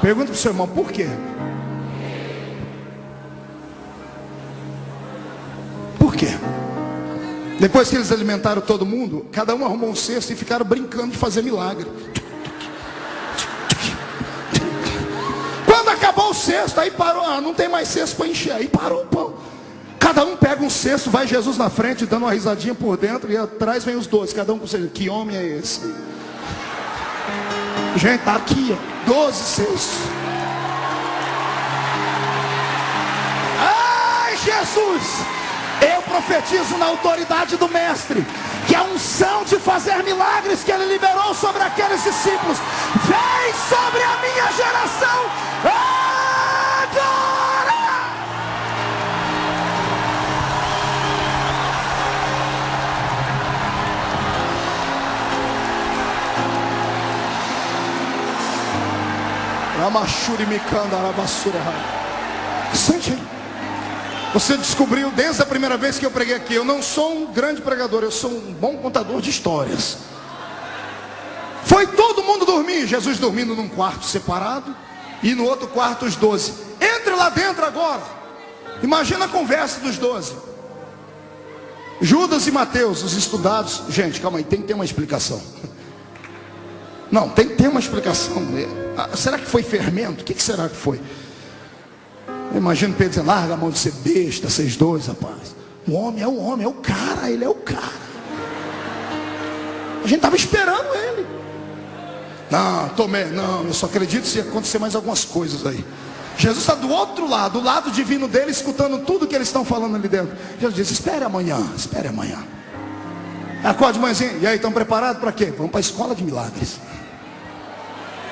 Pergunta para o seu irmão: por quê? Por quê? Depois que eles alimentaram todo mundo, cada um arrumou um cesto e ficaram brincando de fazer milagre. Quando acabou o cesto, aí parou. Não tem mais cesto para encher. Aí parou o pão. Cada um pega um cesto, vai Jesus na frente, dando uma risadinha por dentro, e atrás vem os 12, cada um com o cesto. Que homem é esse? Gente, tá aqui, ó, 12 cestos. Ai, Jesus! Eu profetizo na autoridade do Mestre, que a unção de fazer milagres que Ele liberou sobre aqueles discípulos, vem sobre a minha geração. Agora! Sente aí. Você descobriu desde a primeira vez que eu preguei aqui: eu não sou um grande pregador, eu sou um bom contador de histórias. Foi todo mundo dormir, Jesus dormindo num quarto separado, e no outro quarto os 12. Entre lá dentro agora. Imagina a conversa dos 12. Judas e Mateus, os estudados. Gente, calma aí, tem que ter uma explicação. Não, tem que ter uma explicação. Será que foi fermento? O que será que foi? Eu imagino Pedro dizendo: larga a mão de ser besta, vocês dois, rapaz. O homem, é o cara, ele é o cara. A gente estava esperando ele. Não, Tomé, não, eu só acredito se acontecer mais algumas coisas aí. Jesus está do outro lado, do lado divino dele, escutando tudo que eles estão falando ali dentro. Jesus diz: espere amanhã, espere amanhã. Acorda de manhãzinha. E aí, estão preparados para quê? Vamos para a escola de milagres.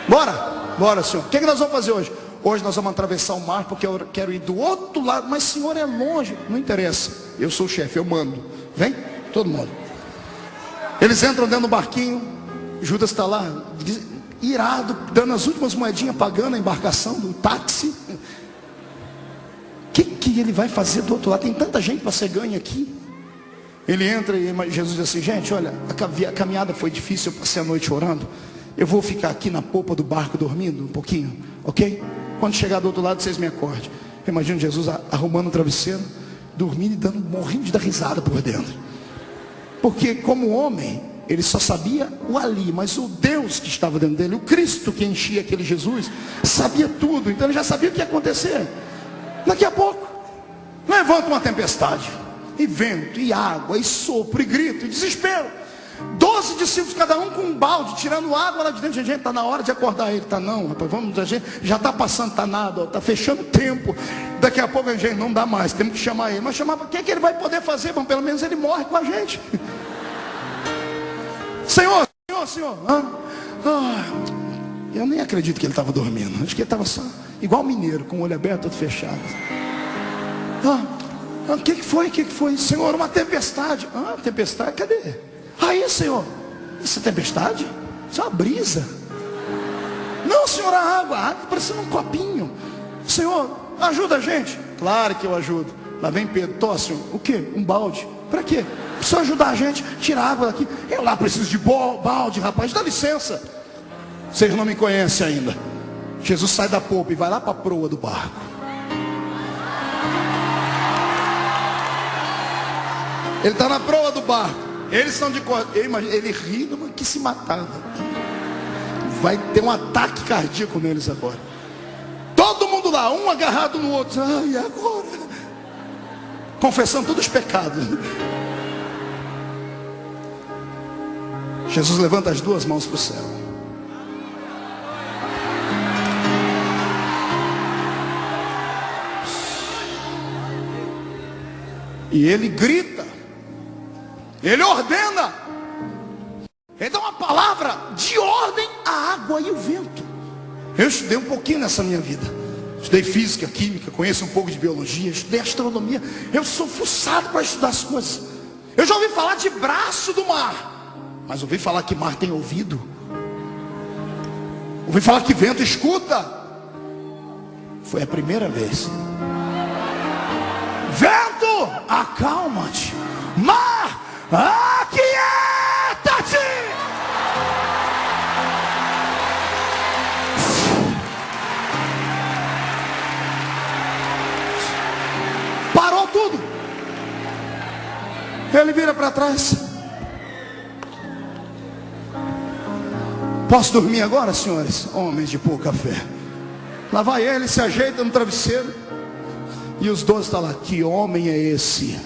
Bora, senhor. O que nós vamos fazer hoje? Hoje nós vamos atravessar o mar, porque eu quero ir do outro lado. Mas senhor, é longe. Não interessa, eu sou o chefe, eu mando. Vem, todo mundo. Eles entram dentro do barquinho. Judas está lá, irado, dando as últimas moedinhas, pagando a embarcação do táxi. O que ele vai fazer do outro lado? Tem tanta gente para ser ganho aqui. Ele entra e Jesus diz assim: gente, olha, a caminhada foi difícil, eu passei a noite orando. Eu vou ficar aqui na polpa do barco dormindo um pouquinho, ok? Quando chegar do outro lado, vocês me acordem. Eu imagino Jesus arrumando o travesseiro, dormindo e morrendo de dar risada por dentro. Porque como homem, ele só sabia o ali, mas o Deus que estava dentro dele, o Cristo que enchia aquele Jesus, sabia tudo. Então ele já sabia o que ia acontecer. Daqui a pouco, levanta uma tempestade, e vento, e água, e sopro, e grito, e desespero. 12 discípulos, cada um com um balde, tirando água lá de dentro. Gente, está na hora de acordar ele. Está não, rapaz, vamos, a gente já está passando, está nada, está fechando o tempo. Daqui a pouco a gente não dá mais, temos que chamar ele. Mas chamar, o que ele vai poder fazer? Bom, pelo menos ele morre com a gente. Senhor. Eu nem acredito que ele estava dormindo. Acho que ele estava só igual mineiro, com o olho aberto, todo fechado. O que foi? Senhor, uma tempestade. Tempestade, cadê? Aí, senhor, essa tempestade? Isso é uma brisa. Não, senhor, a água parecendo um copinho. Senhor, ajuda a gente. Claro que eu ajudo. Lá vem Pedro: senhor, o quê? Um balde. Para quê? Precisa ajudar a gente, tirar a água daqui. Eu lá preciso de balde, rapaz, dá licença. Vocês não me conhecem ainda. Jesus sai da polpa e vai lá para a proa do barco. Ele está na proa do barco. Eles são de corda. Ele ri, mas que se matava. Vai ter um ataque cardíaco neles agora. Todo mundo lá, um agarrado no outro. Ai, agora? Confessando todos os pecados. Jesus levanta as duas mãos para o céu. E ele grita. Ele ordena. Ele dá uma palavra de ordem à água e ao vento. Eu estudei um pouquinho nessa minha vida. Estudei física, química, conheço um pouco de biologia, estudei astronomia. Eu sou fuçado para estudar as coisas. Eu já ouvi falar de braço do mar, mas ouvi falar que mar tem ouvido. Ouvi falar que vento escuta. Foi a primeira vez. Vento, acalma-te. Mar, aquieta-te. Parou tudo. Ele vira para trás. Posso dormir agora, senhores? Homens de pouca fé. Lá vai ele, se ajeita no travesseiro. E os 12 estão lá. Que homem é esse?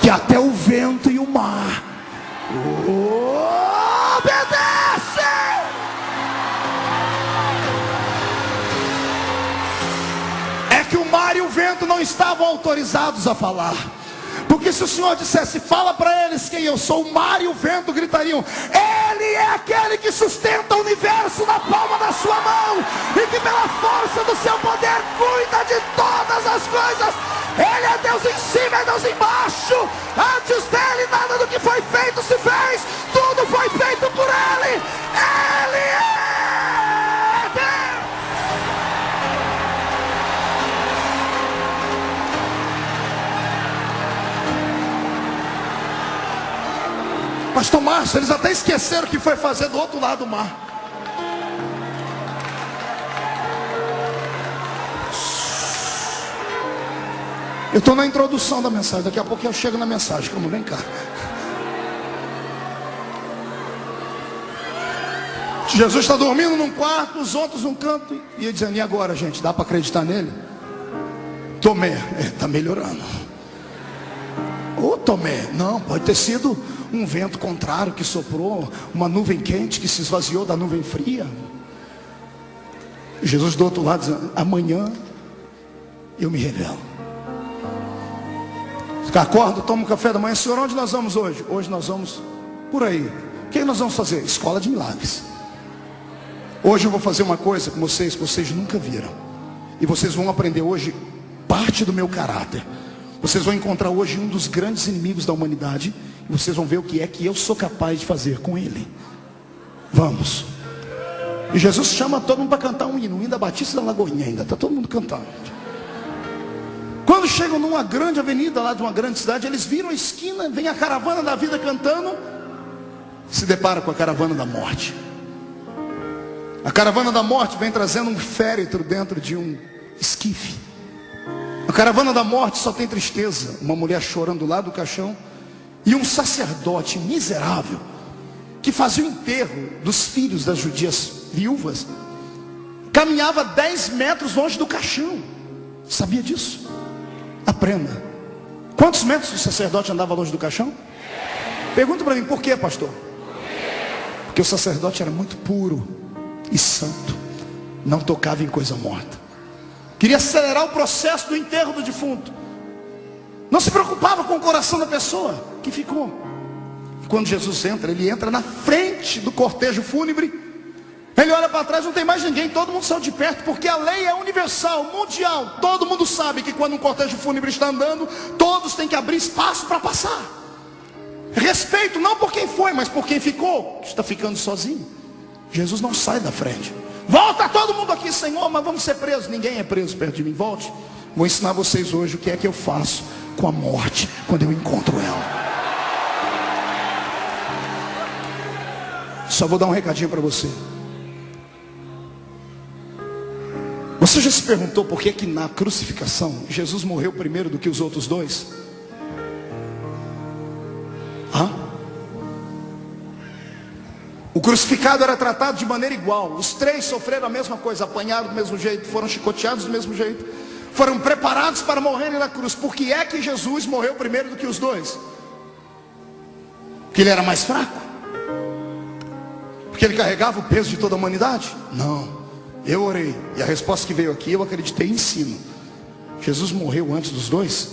Que até o vento e o mar obedecem. É que o mar e o vento não estavam autorizados a falar. Porque se o Senhor dissesse, fala para eles quem eu sou, o mar e o vento gritariam: Ele é aquele que sustenta o universo na palma da sua mão, e que pela força do seu poder cuida de todas as coisas. Ele é Deus em cima, é Deus embaixo. Antes dele nada do que foi feito se fez. Tudo foi feito por ele. Ele é Deus. Pastor Márcio, eles até esqueceram o que foi fazer do outro lado do mar. Eu estou na introdução da mensagem. Daqui a pouco eu chego na mensagem. Como, vem cá. Jesus está dormindo num quarto, os outros num canto. E ele dizendo, e agora, gente? Dá para acreditar nele? Tomé, está melhorando. Ô Tomé, não, pode ter sido um vento contrário que soprou, uma nuvem quente que se esvaziou da nuvem fria. Jesus do outro lado dizendo, amanhã eu me revelo. Acordo, tomo um café da manhã. Senhor, onde nós vamos hoje? Hoje nós vamos por aí. O que nós vamos fazer? Escola de milagres. Hoje eu vou fazer uma coisa com vocês que vocês nunca viram. E vocês vão aprender hoje parte do meu caráter. Vocês vão encontrar hoje um dos grandes inimigos da humanidade. E vocês vão ver o que é que eu sou capaz de fazer com ele. Vamos. E Jesus chama todo mundo para cantar um hino. O hino da Batista da Lagoinha ainda. Está todo mundo cantando. Quando chegam numa grande avenida lá de uma grande cidade, eles viram a esquina, vem a caravana da vida cantando, se depara com a caravana da morte. A caravana da morte vem trazendo um féretro dentro de um esquife. A caravana da morte só tem tristeza, uma mulher chorando lá do caixão, e um sacerdote miserável, que fazia o enterro dos filhos das judias viúvas, caminhava 10 metros longe do caixão. Sabia disso? Aprenda. Quantos metros o sacerdote andava longe do caixão? Pergunta para mim, por quê, pastor? Porque o sacerdote era muito puro e santo, não tocava em coisa morta, queria acelerar o processo do enterro do defunto, não se preocupava com o coração da pessoa que ficou. E quando Jesus entra, ele entra na frente do cortejo fúnebre. Ele olha para trás, não tem mais ninguém, todo mundo saiu de perto, porque a lei é universal, mundial. Todo mundo sabe que quando um cortejo fúnebre está andando, todos têm que abrir espaço para passar. Respeito não por quem foi, mas por quem ficou, que está ficando sozinho. Jesus não sai da frente. Volta todo mundo aqui, Senhor, mas vamos ser presos. Ninguém é preso perto de mim, volte. Vou ensinar vocês hoje o que é que eu faço com a morte quando eu encontro ela. Só vou dar um recadinho para você. Você já se perguntou por que na crucificação Jesus morreu primeiro do que os outros dois? O crucificado era tratado de maneira igual. Os três sofreram a mesma coisa, apanharam do mesmo jeito, foram chicoteados do mesmo jeito, foram preparados para morrerem na cruz. Por que é que Jesus morreu primeiro do que os dois? Porque ele era mais fraco? Porque ele carregava o peso de toda a humanidade? Não. Eu orei, e a resposta que veio aqui eu acreditei em cima. Jesus morreu antes dos dois.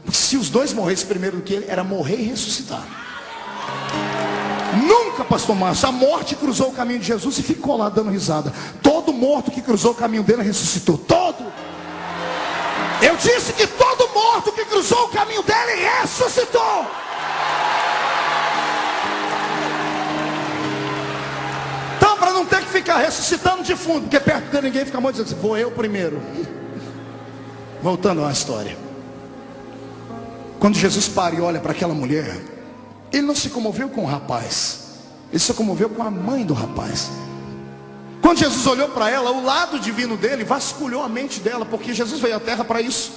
Porque se os dois morressem primeiro do que ele, era morrer e ressuscitar. Nunca, pastor Márcio, a morte cruzou o caminho de Jesus e ficou lá dando risada. Todo morto que cruzou o caminho dele ressuscitou. Todo. Eu disse que todo morto que cruzou o caminho dele ressuscitou. Então, para não ter que ficar ressuscitando de fundo, porque perto de ninguém fica muito dizendo assim, vou eu primeiro. Voltando à história. Quando Jesus para e olha para aquela mulher, ele não se comoveu com o rapaz, ele se comoveu com a mãe do rapaz. Quando Jesus olhou para ela, o lado divino dele vasculhou a mente dela, porque Jesus veio à terra para isso,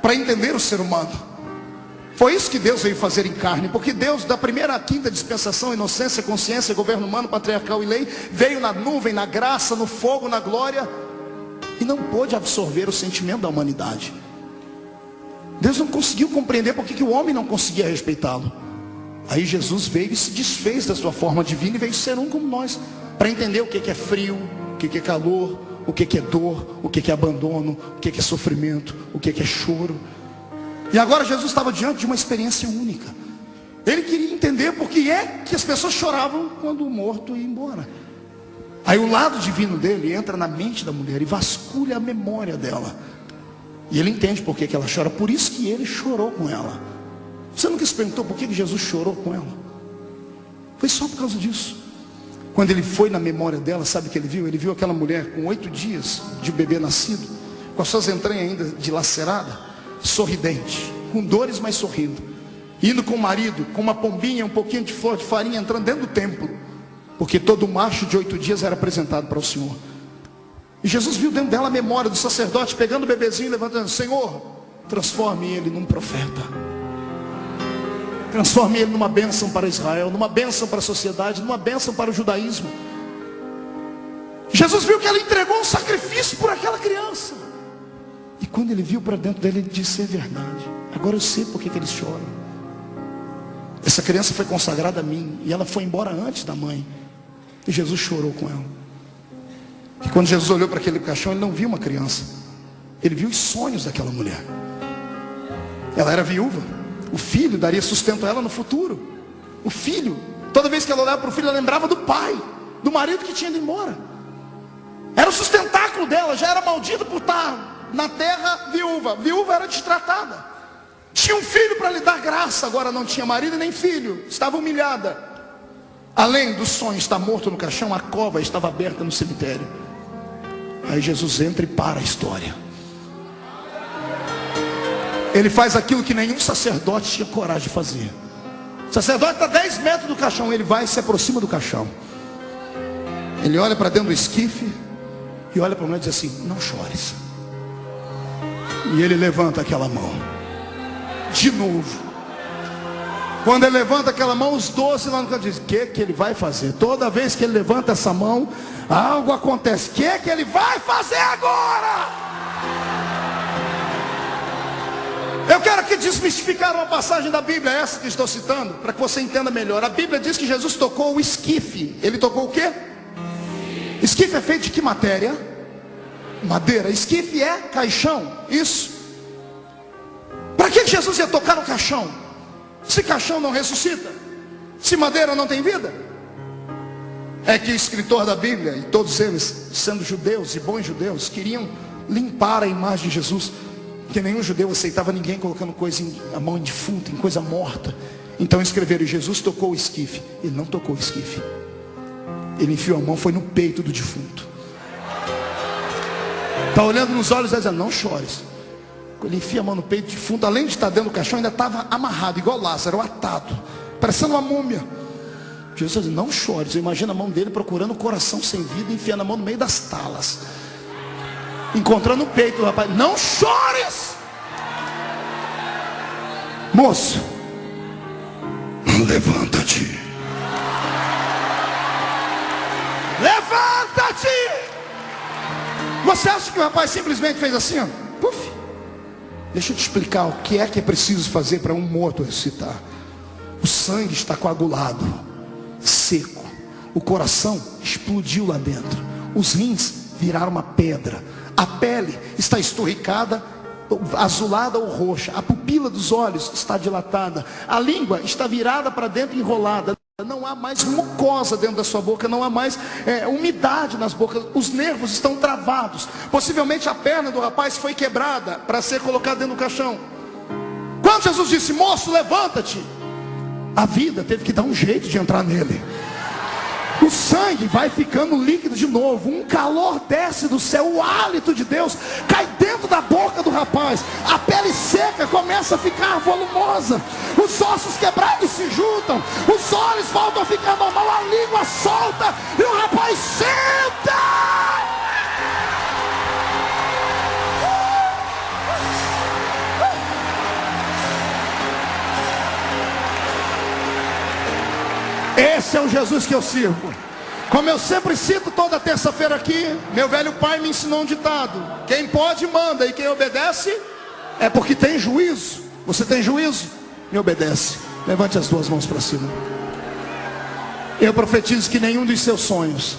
para entender o ser humano. Foi isso que Deus veio fazer em carne, porque Deus, da primeira à quinta dispensação, inocência, consciência, governo humano, patriarcal e lei, veio na nuvem, na graça, no fogo, na glória, e não pôde absorver o sentimento da humanidade. Deus não conseguiu compreender porque que o homem não conseguia respeitá-lo. Aí Jesus veio e se desfez da sua forma divina e veio ser um como nós, para entender o que é frio, o que é calor, o que é dor, o que é abandono, o que é sofrimento, o que é choro. E agora Jesus estava diante de uma experiência única. Ele queria entender por que é que as pessoas choravam quando o morto ia embora. Aí o lado divino dele entra na mente da mulher e vasculha a memória dela. E ele entende por que ela chora, por isso que ele chorou com ela. Você nunca se perguntou por que Jesus chorou com ela? Foi só por causa disso. Quando ele foi na memória dela, sabe o que ele viu? Ele viu aquela mulher com 8 dias de bebê nascido, com as suas entranhas ainda dilacerada, sorridente, com dores, mas sorrindo, indo com o marido, com uma pombinha, um pouquinho de flor de farinha, entrando dentro do templo, porque todo macho de 8 dias era apresentado para o Senhor. E Jesus viu dentro dela a memória do sacerdote, pegando o bebezinho e levantando: Senhor, transforme ele num profeta, transforme ele numa bênção para Israel, numa bênção para a sociedade, numa bênção para o judaísmo. Jesus viu que ela entregou um sacrifício por aquela criança. E quando ele viu para dentro dele, ele disse: é verdade, agora eu sei por que eles choram. Essa criança foi consagrada a mim, e ela foi embora antes da mãe. E Jesus chorou com ela. E quando Jesus olhou para aquele caixão, ele não viu uma criança, ele viu os sonhos daquela mulher. Ela era viúva. O filho daria sustento a ela no futuro. O filho, toda vez que ela olhava para o filho, ela lembrava do pai, do marido que tinha ido embora. Era o sustentáculo dela. Já era maldita por estar na terra viúva. Viúva era destratada. Tinha um filho para lhe dar graça, agora não tinha marido nem filho. Estava humilhada. Além do sonho estar morto no caixão, a cova estava aberta no cemitério. Aí Jesus entra e para a história. Ele faz aquilo que nenhum sacerdote tinha coragem de fazer. O sacerdote está a 10 metros do caixão. Ele vai e se aproxima do caixão. Ele olha para dentro do esquife e olha para a mulher e diz assim: não chores. E ele levanta aquela mão de novo. Quando ele levanta aquela mão, os 12 lá no canto dizem: o que ele vai fazer? Toda vez que ele levanta essa mão, algo acontece. O que ele vai fazer agora? Eu quero aqui desmistificar uma passagem da Bíblia, essa que estou citando, para que você entenda melhor. A Bíblia diz que Jesus tocou o esquife. Ele tocou o quê? Esquife é feito de que matéria? Madeira. Esquife é caixão. Isso. Para que Jesus ia tocar no caixão? Se caixão não ressuscita, se madeira não tem vida. É que o escritor da Bíblia, e todos eles, sendo judeus e bons judeus, queriam limpar a imagem de Jesus, porque nenhum judeu aceitava ninguém colocando coisa a mão em defunto, em coisa morta. Então escreveram: Jesus tocou o esquife. Ele não tocou o esquife. Ele enfiou a mão, foi no peito do defunto. Está olhando nos olhos e dizendo: não chores. Ele enfia a mão no peito do defunto, além de estar dentro do caixão, ainda estava amarrado, igual Lázaro, atado, parecendo uma múmia. Jesus disse, não chores. Eu imagino a mão dele procurando o coração sem vida, enfiando a mão no meio das talas, encontrando o peito do rapaz. Não chores, moço, levanta-te. Levanta-te. Você acha que o rapaz simplesmente fez assim, ó? Puf. Deixa eu te explicar o que é preciso fazer para um morto ressuscitar. O sangue está coagulado, seco. O coração explodiu lá dentro. Os rins viraram uma pedra. A pele está esturricada, azulada ou roxa. A pupila dos olhos está dilatada. A língua está virada para dentro, enrolada. Não há mais mucosa dentro da sua boca, não há mais umidade nas bocas. Os nervos estão travados. Possivelmente a perna do rapaz foi quebrada para ser colocada dentro do caixão. Quando Jesus disse, moço, levanta-te, a vida teve que dar um jeito de entrar nele. O sangue vai ficando líquido de novo. Um calor desce do céu. O hálito de Deus cai dentro da boca do rapaz. A pele seca começa a ficar volumosa. Os ossos quebrados se juntam. Os olhos voltam a ficar normal. A língua solta. E o rapaz senta. Esse é o Jesus que eu sirvo. Como eu sempre cito toda terça-feira aqui, meu velho pai me ensinou um ditado: quem pode manda, e quem obedece é porque tem juízo. Você tem juízo? Me obedece. Levante as duas mãos para cima. Eu profetizo que nenhum dos seus sonhos,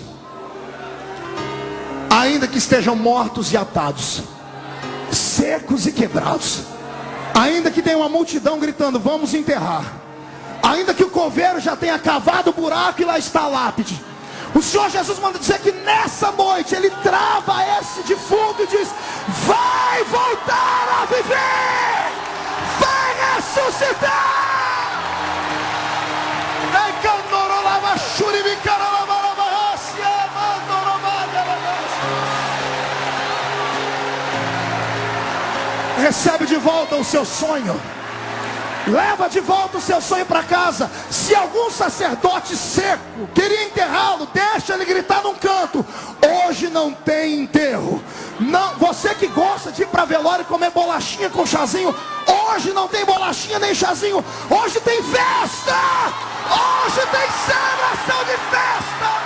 ainda que estejam mortos e atados, secos e quebrados, ainda que tenha uma multidão gritando, vamos enterrar, ainda que o coveiro já tenha cavado o buraco e lá está a lápide, o Senhor Jesus manda dizer que nessa noite Ele trava esse defunto e diz, vai voltar a viver, vai ressuscitar. Recebe de volta o seu sonho. Leva de volta o seu sonho para casa. Se algum sacerdote seco queria enterrá-lo, deixa ele gritar num canto, hoje não tem enterro. Não, você que gosta de ir para velório e comer bolachinha com chazinho, hoje não tem bolachinha nem chazinho. Hoje tem festa. Hoje tem celebração de festa.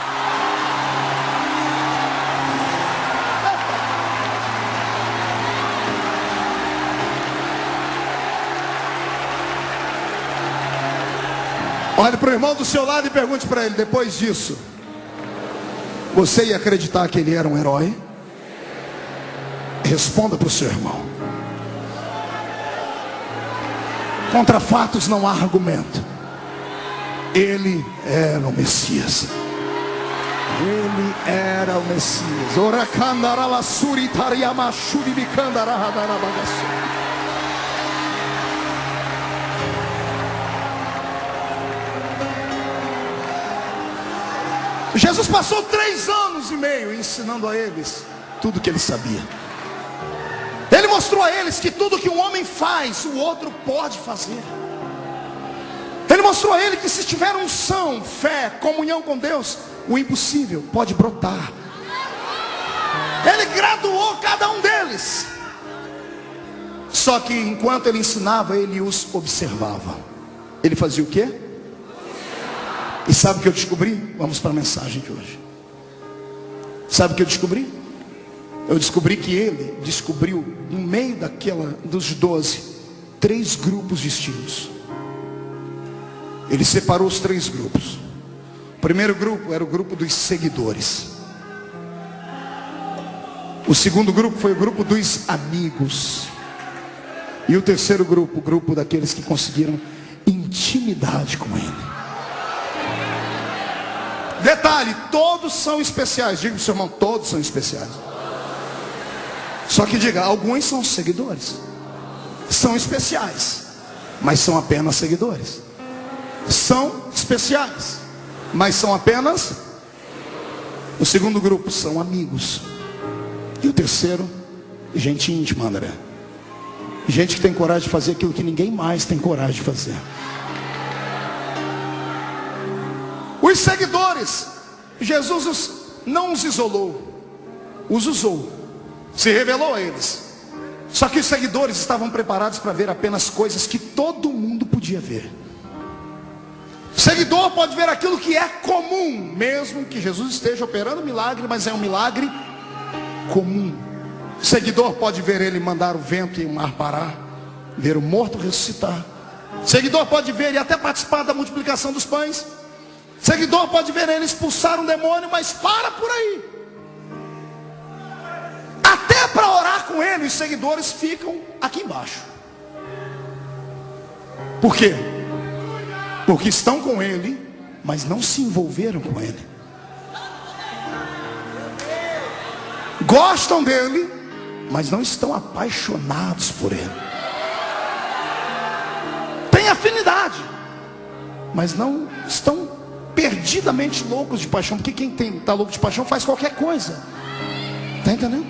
Olhe para o irmão do seu lado e pergunte para ele, depois disso, você ia acreditar que ele era um herói? Responda para o seu irmão. Contra fatos não há argumento. Ele era o Messias. Ele era o Messias. Jesus passou 3 anos e meio ensinando a eles tudo que ele sabia. Ele mostrou a eles que tudo que um homem faz, o outro pode fazer. Ele mostrou a eles que se tiver unção, fé, comunhão com Deus, o impossível pode brotar. Ele graduou cada um deles. Só que enquanto ele ensinava, ele os observava. Ele fazia o quê? E sabe o que eu descobri? Vamos para a mensagem de hoje. Sabe o que eu descobri? Eu descobri que ele descobriu, no meio dos 12, 3 grupos distintos. Ele separou os 3 grupos. O primeiro grupo era o grupo dos seguidores. O segundo grupo foi o grupo dos amigos. E o terceiro grupo, o grupo daqueles que conseguiram intimidade com ele. Detalhe, todos são especiais. Diga para o seu irmão, todos são especiais. Só que diga, alguns são seguidores. São especiais, mas são apenas seguidores. São especiais, mas são apenas. O segundo grupo são amigos. E o terceiro, gente íntima, André. Gente que tem coragem de fazer aquilo que ninguém mais tem coragem de fazer. Os seguidores, Jesus não os isolou, os usou, se revelou a eles. Só que os seguidores estavam preparados para ver apenas coisas que todo mundo podia ver. O seguidor pode ver aquilo que é comum, mesmo que Jesus esteja operando milagre, mas é um milagre comum. O seguidor pode ver ele mandar o vento e o mar parar, ver o morto ressuscitar. O seguidor pode ver e até participar da multiplicação dos pães. O seguidor pode ver ele expulsar um demônio, mas para por aí. Até para orar com ele, os seguidores ficam aqui embaixo. Por quê? Porque estão com ele, mas não se envolveram com ele. Gostam dele, mas não estão apaixonados por ele. Tem afinidade, mas não estão perdidamente loucos de paixão. Porque quem está louco de paixão faz qualquer coisa. Está entendendo?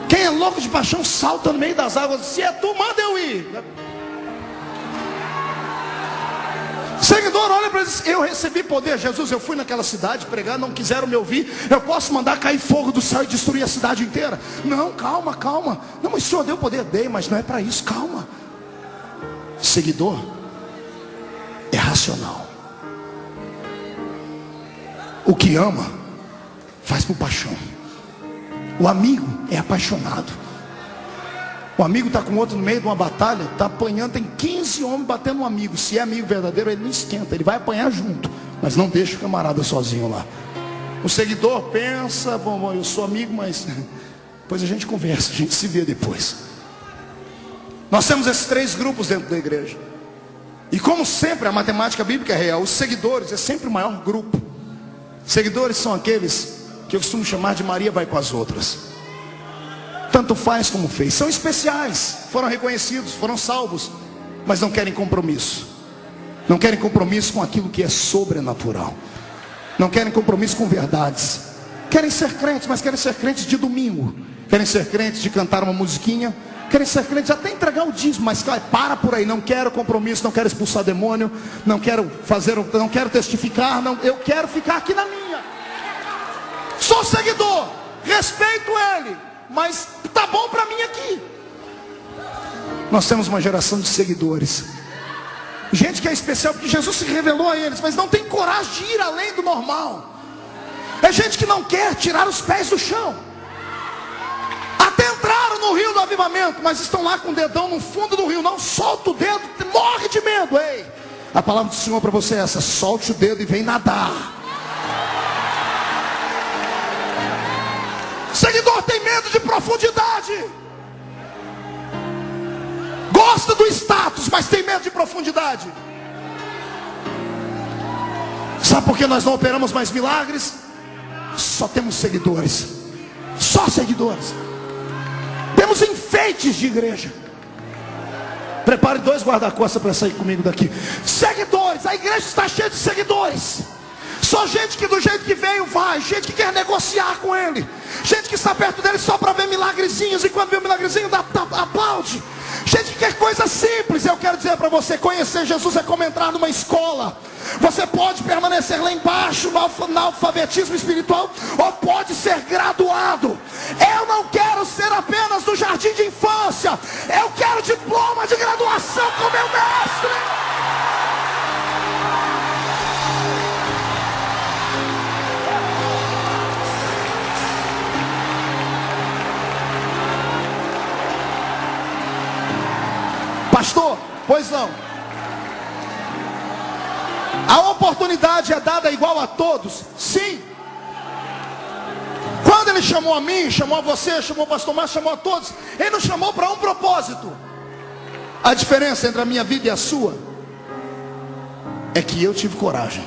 Quem é louco de paixão salta no meio das águas. Se é tu, manda eu ir. O seguidor olha para ele e diz: eu recebi poder. Jesus, eu fui naquela cidade pregar, não quiseram me ouvir. Eu posso mandar cair fogo do céu e destruir a cidade inteira? Não, calma, calma. Não, mas o Senhor deu poder? Dei, mas não é para isso, calma. Seguidor é racional. O que ama faz por paixão. O amigo é apaixonado. O amigo está com outro no meio de uma batalha, está apanhando, tem 15 homens batendo um amigo. Se é amigo verdadeiro, ele não esquenta, ele vai apanhar junto, mas não deixa o camarada sozinho lá. O seguidor pensa: bom, eu sou amigo, mas depois a gente conversa, a gente se vê depois. Nós temos esses três grupos dentro da igreja. E como sempre, a matemática bíblica é real. Os seguidores é sempre o maior grupo. Seguidores são aqueles que eu costumo chamar de Maria vai com as outras. Tanto faz como fez. São especiais, foram reconhecidos, foram salvos, mas não querem compromisso. Não querem compromisso com aquilo que é sobrenatural. Não querem compromisso com verdades. Querem ser crentes, mas querem ser crentes de domingo. Querem ser crentes de cantar uma musiquinha. Querem ser crentes até entregar o dízimo, mas para por aí. Não quero compromisso, não quero expulsar demônio, não quero testificar, não, eu quero ficar aqui na minha. Sou seguidor, respeito ele, mas tá bom para mim aqui. Nós temos uma geração de seguidores, gente que é especial porque Jesus se revelou a eles, mas não tem coragem de ir além do normal. É gente que não quer tirar os pés do chão. Até entraram no rio do avivamento, mas estão lá com o dedão no fundo do rio. Não solta o dedo, morre de medo. Ei, a palavra do Senhor para você é essa: solte o dedo e vem nadar. O seguidor tem medo de profundidade. Gosta do status, mas tem medo de profundidade. Sabe por que nós não operamos mais milagres? Só temos seguidores. Só seguidores. Temos enfeites de igreja. Prepare 2 guarda-costas para sair comigo daqui. Seguidores, a igreja está cheia de seguidores. Só gente que do jeito que veio vai. Gente que quer negociar com ele. Gente que está perto dele só para ver milagrezinhos. E quando vê um milagrezinho aplaude. Gente que quer coisa simples. Eu quero dizer para você: conhecer Jesus é como entrar numa escola. Você pode permanecer lá embaixo no alfabetismo espiritual, ou pode ser graduado. Eu não quero ser apenas do jardim de infância. Eu quero diploma de graduação com meu mestre. Pastor, pois não. A oportunidade é dada igual a todos? Sim. Quando ele chamou a mim, chamou a você, chamou o pastor Márcio, chamou a todos, ele nos chamou para um propósito. A diferença entre a minha vida e a sua é que eu tive coragem.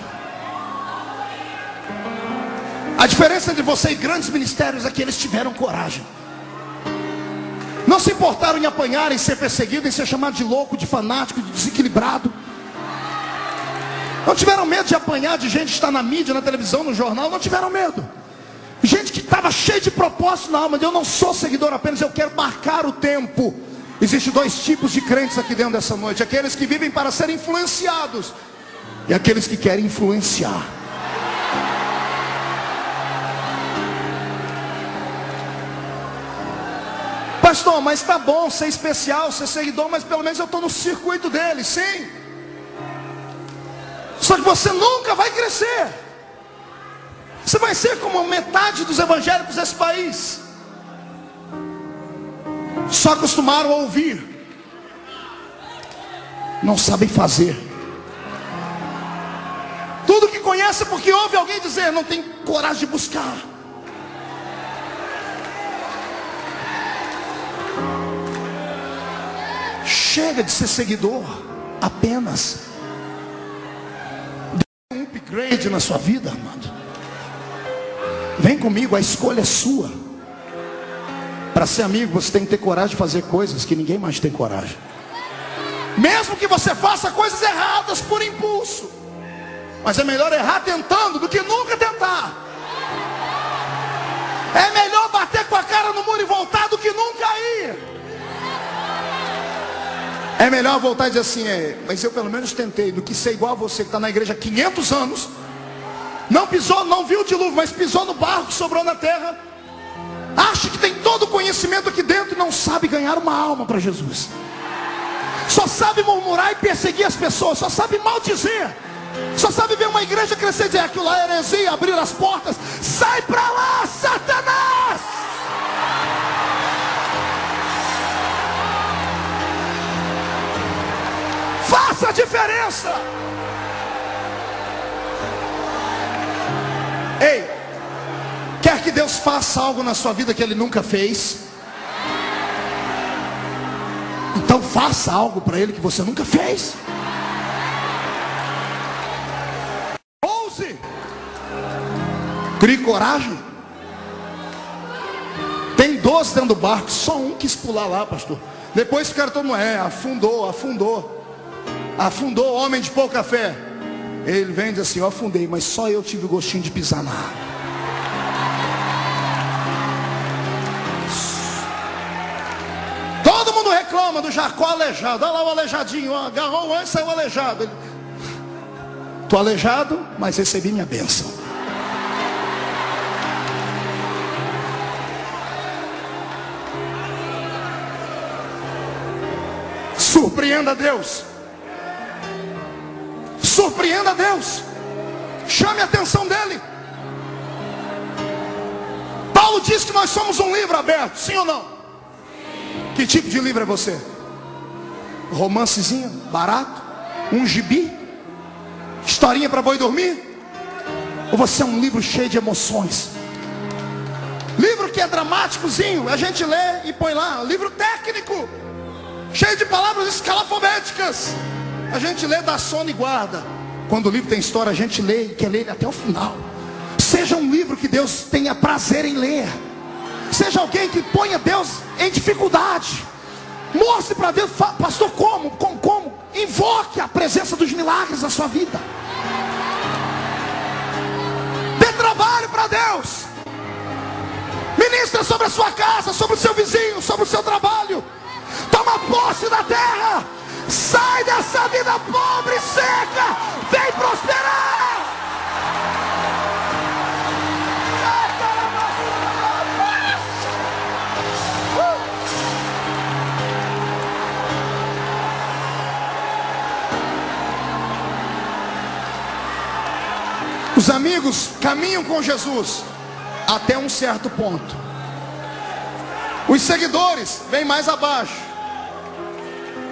A diferença entre você e grandes ministérios é que eles tiveram coragem. Não se importaram em apanhar, em ser perseguido, em ser chamado de louco, de fanático, de desequilibrado. Não tiveram medo de apanhar de gente que está na mídia, na televisão, no jornal. Não tiveram medo. Gente que estava cheia de propósito na alma. Eu não sou seguidor apenas, eu quero marcar o tempo. Existem 2 tipos de crentes aqui dentro dessa noite: aqueles que vivem para ser influenciados e aqueles que querem influenciar. Pastor, mas tá bom ser especial, ser seguidor, mas pelo menos eu estou no circuito dele, sim. Só que você nunca vai crescer. Você vai ser como metade dos evangélicos desse país. Só acostumaram a ouvir, não sabem fazer. Tudo que conhece é porque ouve alguém dizer, não tem coragem de buscar. Chega de ser seguidor apenas. Dê um upgrade na sua vida, amado. Vem comigo, a escolha é sua. Para ser amigo, você tem que ter coragem de fazer coisas que ninguém mais tem coragem. Mesmo que você faça coisas erradas por impulso. Mas é melhor errar tentando do que nunca tentar. É melhor bater com a cara no muro e voltar do que nunca ir. É melhor voltar e dizer assim, mas eu pelo menos tentei, do que ser igual a você que está na igreja há 500 anos. Não pisou, não viu o dilúvio, mas pisou no barro que sobrou na terra. Acha que tem todo o conhecimento aqui dentro e não sabe ganhar uma alma para Jesus. Só sabe murmurar e perseguir as pessoas, só sabe maldizer. Só sabe ver uma igreja crescer e dizer, aquilo lá é heresia, abrir as portas. Sai para lá, Satanás! Faça a diferença. Ei, quer que Deus faça algo na sua vida que Ele nunca fez? Então faça algo para Ele que você nunca fez. Ouse. Crie coragem. Tem 12 dentro do barco, só um quis pular lá, pastor. Depois ficaram todo mundo, afundou, homem de pouca fé. Ele vem e diz assim, eu afundei, mas só eu tive o gostinho de pisar na água. Todo mundo reclama do Jacó aleijado. Olha lá o aleijadinho, ó, agarrou o anjo e saiu aleijado. Estou aleijado, mas recebi minha bênção. Surpreenda a Deus. Surpreenda a Deus. Chame a atenção dele. Paulo diz que nós somos um livro aberto, sim ou não? Sim. Que tipo de livro é você? Romancezinho, barato? Um gibi? Historinha para boi dormir? Ou você é um livro cheio de emoções? Livro que é dramáticozinho, a gente lê e põe lá. Livro técnico, cheio de palavras escalafobéticas. A gente lê, dá sono e guarda. Quando o livro tem história, a gente lê e quer ler ele até o final. Seja um livro que Deus tenha prazer em ler. Seja alguém que ponha Deus em dificuldade. Mostre para Deus, pastor, como? Invoque a presença dos milagres na sua vida. Dê trabalho para Deus. Ministra sobre a sua casa, sobre o seu vizinho, sobre o seu trabalho. Toma posse da terra. Sai dessa vida pobre e seca. Vem prosperar. Os amigos caminham com Jesus até um certo ponto. Os seguidores vêm mais abaixo.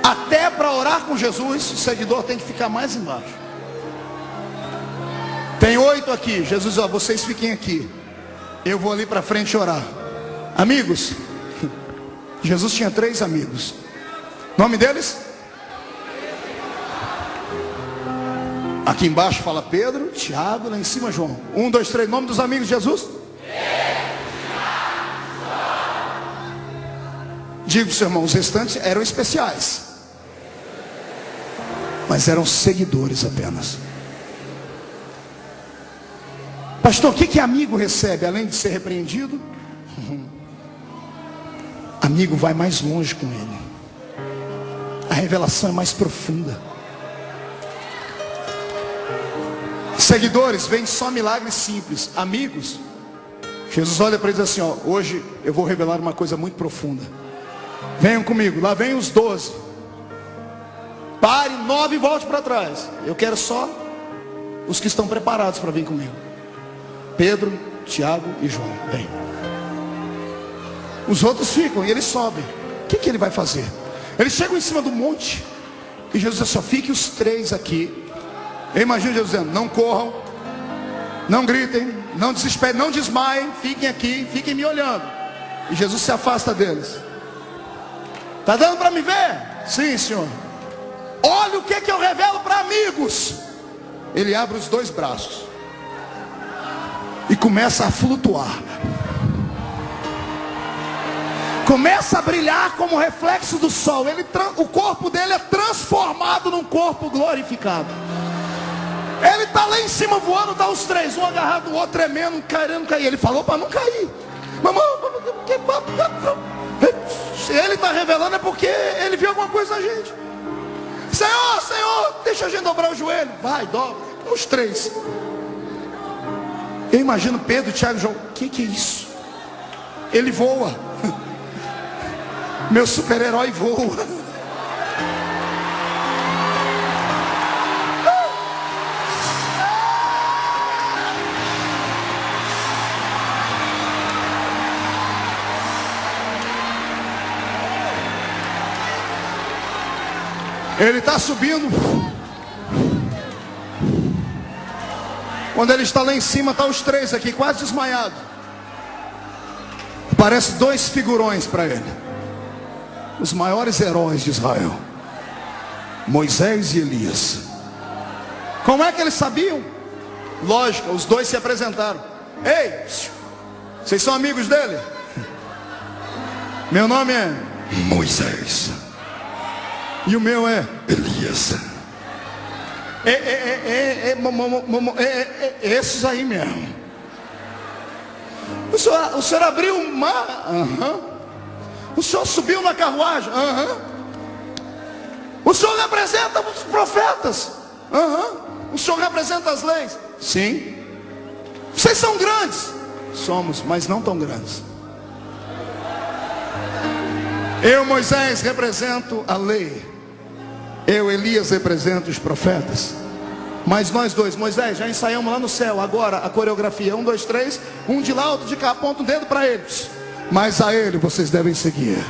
Até para orar com Jesus, o seguidor tem que ficar mais embaixo. Tem 8 aqui. Jesus diz, vocês fiquem aqui. Eu vou ali para frente orar. Amigos. Jesus tinha 3 amigos. Nome deles? Aqui embaixo fala Pedro, Tiago, lá em cima João. 1, 2, 3, nome dos amigos de Jesus? Digo para o seu irmão, os restantes eram especiais, mas eram seguidores apenas. Pastor, o que amigo recebe? Além de ser repreendido, amigo vai mais longe com ele. A revelação é mais profunda. Seguidores veem só milagres simples. Amigos, Jesus olha para eles assim, hoje eu vou revelar uma coisa muito profunda. Venham comigo, lá vem os 12. Pare, 9 e volte para trás. Eu quero só os que estão preparados para vir comigo. Pedro, Tiago e João, vem. Os outros ficam e eles sobem. O que ele vai fazer? Eles chegam em cima do monte e Jesus diz assim: fiquem os 3 aqui. Eu imagino Jesus dizendo: não corram, não gritem, não desesperem, não desmaiem, fiquem aqui, fiquem me olhando. E Jesus se afasta deles. Está dando para me ver? Sim, Senhor. Olha o que eu revelo para amigos. Ele abre os 2 braços e começa a flutuar. Começa a brilhar como reflexo do sol. O corpo dele é transformado num corpo glorificado. Ele está lá em cima voando, está os 3, um agarrado, o outro tremendo, querendo cair. Ele falou para não cair. Se ele está revelando é porque ele viu alguma coisa na gente. Senhor, Senhor, deixa a gente dobrar o joelho. Vai, dobra. Os 3. Eu imagino Pedro, Tiago e João. O que é isso? Ele voa. Meu super-herói voa. Ele está subindo. Quando ele está lá em cima, está os 3 aqui, quase desmaiados. Parece 2 figurões para ele. Os maiores heróis de Israel, Moisés e Elias. Como é que eles sabiam? Lógico, os 2 se apresentaram. Ei, vocês são amigos dele? Meu nome é Moisés. E o meu é Elias. Esses aí mesmo. O senhor abriu o mar? O senhor subiu na carruagem? O senhor representa os profetas? O senhor representa as leis? Sim. Vocês são grandes? Somos, mas não tão grandes. Eu, Moisés, represento a lei. Eu, Elias, represento os profetas. Mas nós 2, Moisés, já ensaiamos lá no céu. Agora a coreografia, 1, 2, 3. Um de lá, outro de cá, aponta um dedo para eles. Mas a ele vocês devem seguir.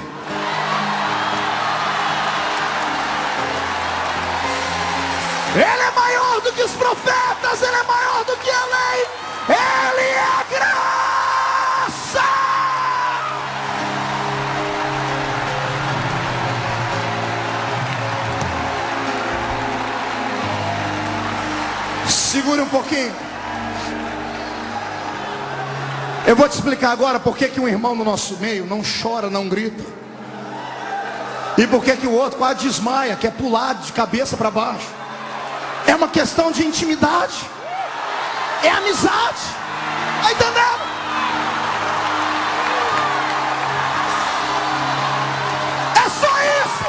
Ele é maior do que os profetas. Ele é maior do que a lei. Ele é a graça. Segure um pouquinho. Eu vou te explicar agora por que um irmão no nosso meio não chora, não grita. E por que o outro quase desmaia, quer pular de cabeça para baixo. É uma questão de intimidade. É amizade. Está entendendo? É só isso.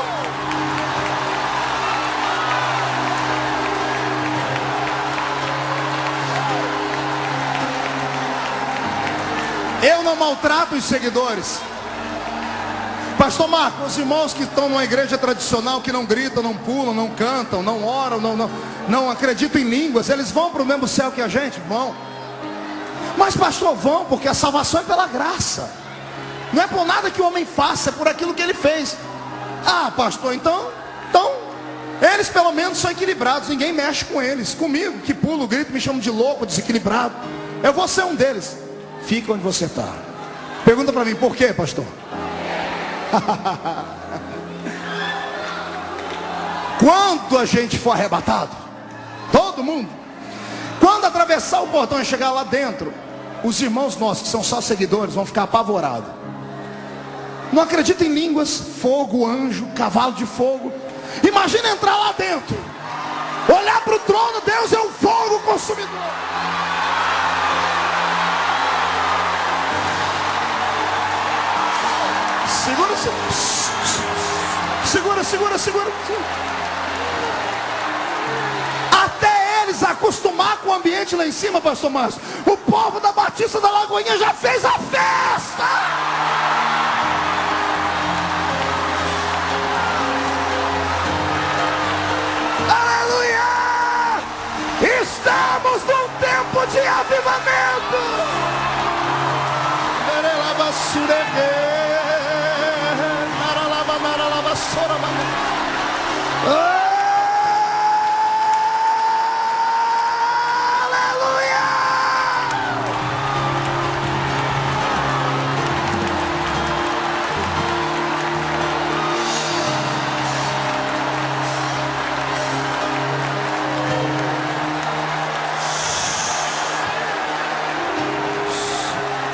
Eu não maltrato os seguidores. Pastor Marcos, os irmãos que estão numa igreja tradicional, que não gritam, não pulam, não cantam, não oram, não acreditam em línguas, eles vão para o mesmo céu que a gente? Vão. Mas pastor, vão, porque a salvação é pela graça. Não é por nada que o homem faça, é por aquilo que ele fez. Ah, pastor, então eles pelo menos são equilibrados, ninguém mexe com eles. Comigo, que pulo, grito, me chamam de louco, desequilibrado. Eu vou ser um deles. Fica onde você está. Pergunta para mim, por quê, pastor? Quando a gente for arrebatado, todo mundo, quando atravessar o portão e chegar lá dentro, os irmãos nossos que são só seguidores vão ficar apavorados. Não acreditam em línguas, fogo, anjo, cavalo de fogo. Imagina entrar lá dentro, olhar para o trono, Deus é um fogo consumidor. Segura. Até eles acostumar com o ambiente lá em cima, pastor Márcio, o povo da Batista da Lagoinha já fez a festa.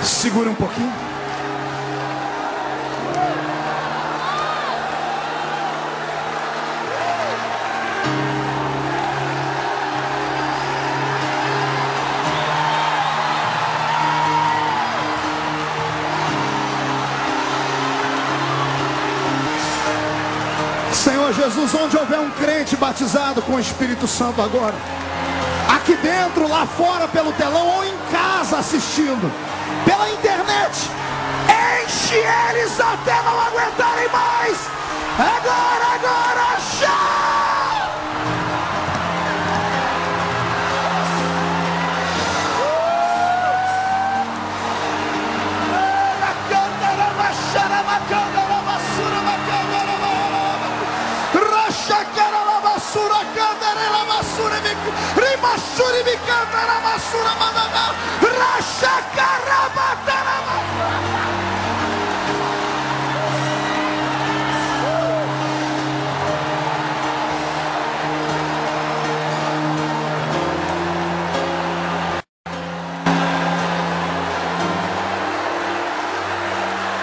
Segure um pouquinho. Senhor Jesus, onde houver um crente batizado com o Espírito Santo agora, aqui dentro, lá fora pelo telão ou em casa assistindo pela internet, enche eles até não aguentarem mais. Agora, já!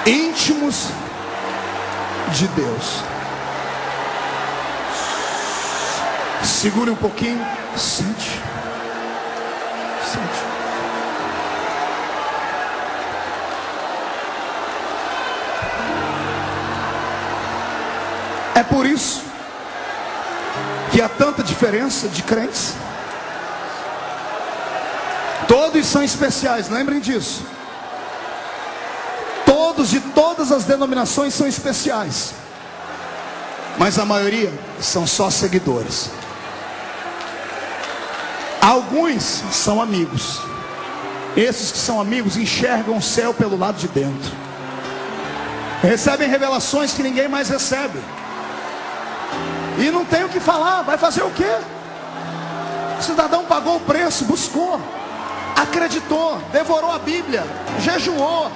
Íntimos de Deus. Segure um pouquinho. Sente. É por isso que há tanta diferença de crentes. Todos são especiais, lembrem disso. Todos de todas as denominações são especiais, mas a maioria são só seguidores. Alguns são amigos. Esses que são amigos enxergam o céu pelo lado de dentro, recebem revelações que ninguém mais recebe, e não tem o que falar. Vai fazer o quê? O cidadão pagou o preço, buscou, acreditou, devorou a Bíblia, jejuou,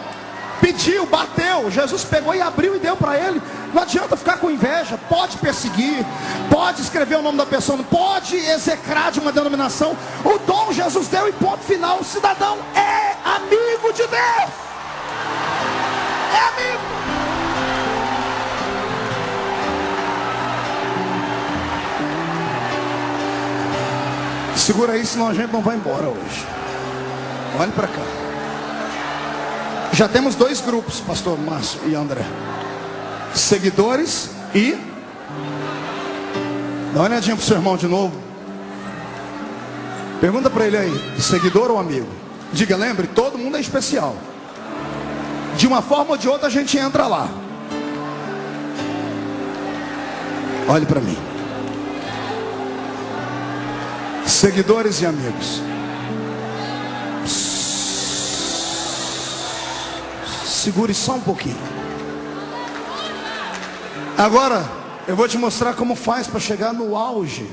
pediu, bateu. Jesus pegou e abriu e deu para ele. Não adianta ficar com inveja. Pode perseguir, pode escrever o nome da pessoa, não pode execrar de uma denominação. O dom Jesus deu e ponto final. O cidadão é amigo de Deus. É amigo. Segura aí, senão a gente não vai embora hoje. Olhe para cá. Já temos dois grupos, pastor Márcio e André: seguidores e... Dá uma olhadinha pro seu irmão de novo. Pergunta para ele aí: seguidor ou amigo? Diga, lembre, todo mundo é especial. De uma forma ou de outra a gente entra lá. Olhe para mim. Seguidores e amigos. Segure só um pouquinho. Agora eu vou te mostrar como faz para chegar no auge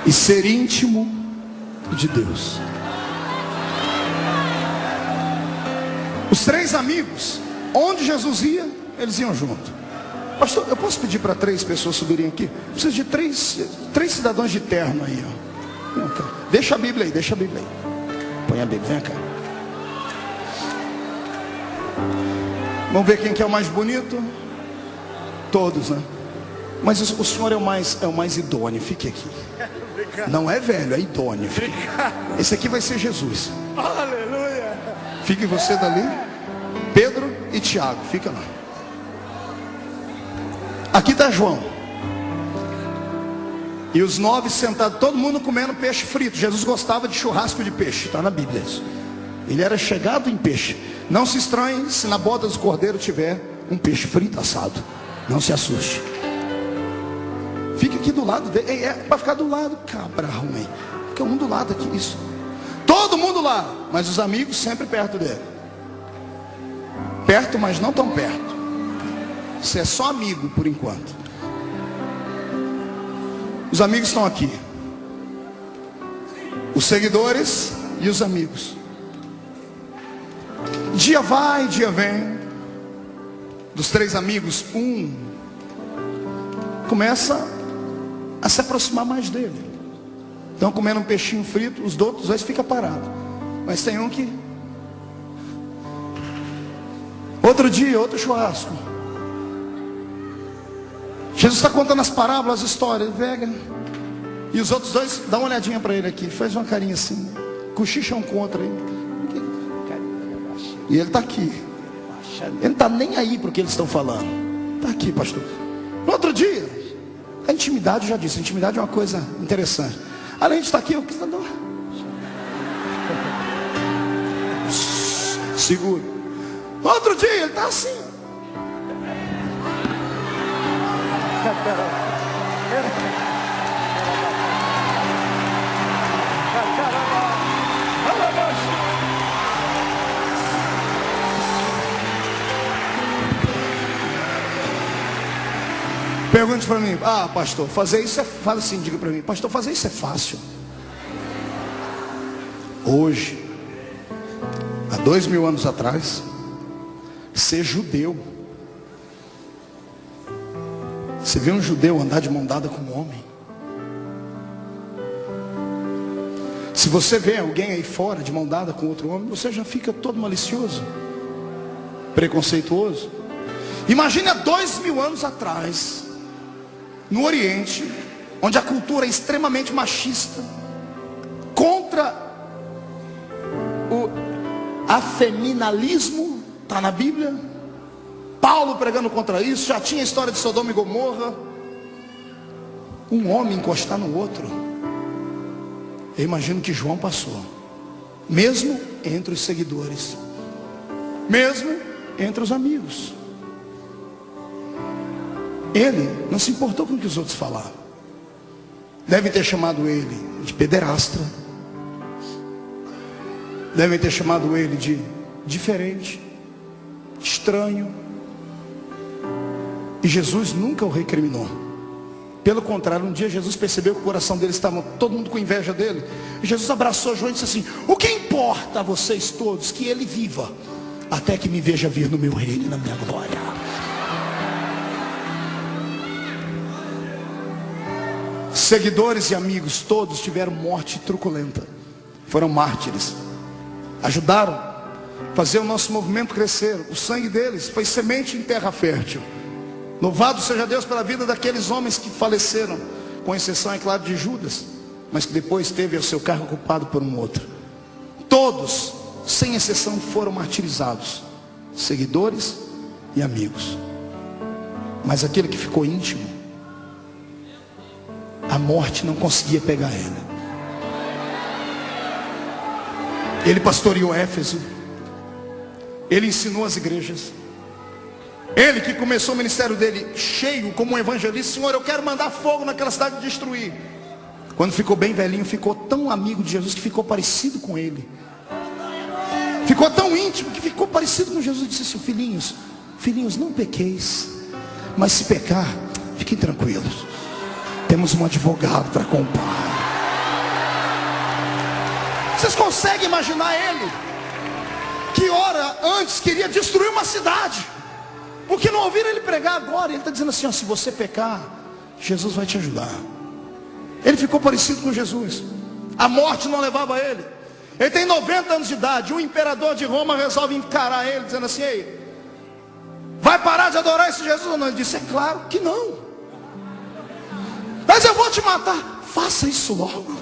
e ser íntimo de Deus. Os três amigos, onde Jesus ia, eles iam junto. Pastor, eu posso pedir para 3 pessoas subirem aqui? Preciso de três cidadãos de terno aí, ó. Deixa a Bíblia aí, deixa a Bíblia aí. Põe a Bíblia, vem cá. Vamos ver quem que é o mais bonito? Todos, né? Mas o senhor é o mais idôneo. Fique aqui. Não é velho, é idôneo. Esse aqui vai ser Jesus. Aleluia. Fique você dali. Pedro e Tiago, fica lá. Aqui está João. E os 9 sentados, todo mundo comendo peixe frito. Jesus gostava de churrasco de peixe, está na Bíblia isso. Ele era chegado em peixe. Não se estranhe se na boda do cordeiro tiver um peixe frito assado. Não se assuste. Fique aqui do lado dele. É para ficar do lado, cabra ruim. Fica um do lado aqui, isso. Todo mundo lá, mas os amigos sempre perto dele. Perto, mas não tão perto. Você é só amigo por enquanto. Os amigos estão aqui. Os seguidores e os amigos. Dia vai, dia vem. Dos 3 amigos, um começa a se aproximar mais dele. Estão comendo um peixinho frito, os outros 2 ficam parados. Mas tem um que... Outro dia, outro churrasco. Jesus está contando as parábolas, as histórias. Ele pega, e os outros 2, dá uma olhadinha para ele aqui. Faz uma carinha assim. Cochicham contra ele. E ele está aqui. Ele não está nem aí para o que eles estão falando. Está aqui, pastor. No outro dia, a intimidade, eu já disse, a intimidade é uma coisa interessante. Além de estar aqui, eu quis andar. Seguro. No outro dia, ele está assim. Pergunte para mim, pastor, fazer isso fala assim, diga para mim, pastor, fazer isso é fácil. Hoje, há 2000 anos atrás, ser judeu, você vê um judeu andar de mão dada com um homem. Se você vê alguém aí fora de mão dada com outro homem, você já fica todo malicioso, preconceituoso. Imagine há 2000 anos atrás, no Oriente, onde a cultura é extremamente machista, contra o afeminalismo, está na Bíblia. Paulo pregando contra isso, já tinha a história de Sodoma e Gomorra. Um homem encostar no outro. Eu imagino que João passou, mesmo entre os seguidores, mesmo entre os amigos. Ele não se importou com o que os outros falavam. Devem ter chamado ele de pederastra. Devem ter chamado ele de diferente, estranho. E Jesus nunca o recriminou. Pelo contrário, um dia Jesus percebeu que o coração dele estava todo mundo com inveja dele. E Jesus abraçou João e disse assim: o que importa a vocês todos que ele viva, até que me veja vir no meu reino e na minha glória. Seguidores e amigos todos tiveram morte truculenta. Foram mártires. Ajudaram a fazer o nosso movimento crescer. O sangue deles foi semente em terra fértil. Louvado seja Deus pela vida daqueles homens que faleceram, com exceção, é claro, de Judas, mas que depois teve o seu cargo ocupado por um outro. Todos, sem exceção, foram martirizados. Seguidores e amigos. Mas aquele que ficou íntimo, a morte não conseguia pegar ele. Ele pastoreou Éfeso. Ele ensinou as igrejas. Ele que começou o ministério dele cheio como um evangelista. Senhor, eu quero mandar fogo naquela cidade e destruir. Quando ficou bem velhinho, ficou tão amigo de Jesus que ficou parecido com ele. Ficou tão íntimo que ficou parecido com Jesus. E disse assim: filhinhos, não pequeis, mas se pecar, fiquem tranquilos. Temos um advogado para com o Pai. Vocês conseguem imaginar ele, que hora antes queria destruir uma cidade, porque não ouviram ele pregar agora? Ele está dizendo assim: ó, se você pecar, Jesus vai te ajudar. Ele ficou parecido com Jesus. A morte não levava ele. Ele tem 90 anos de idade. O imperador de Roma resolve encarar ele, dizendo assim: ei, vai parar de adorar esse Jesus ou não? Ele disse: é claro que não. Mas eu vou te matar. Faça isso logo.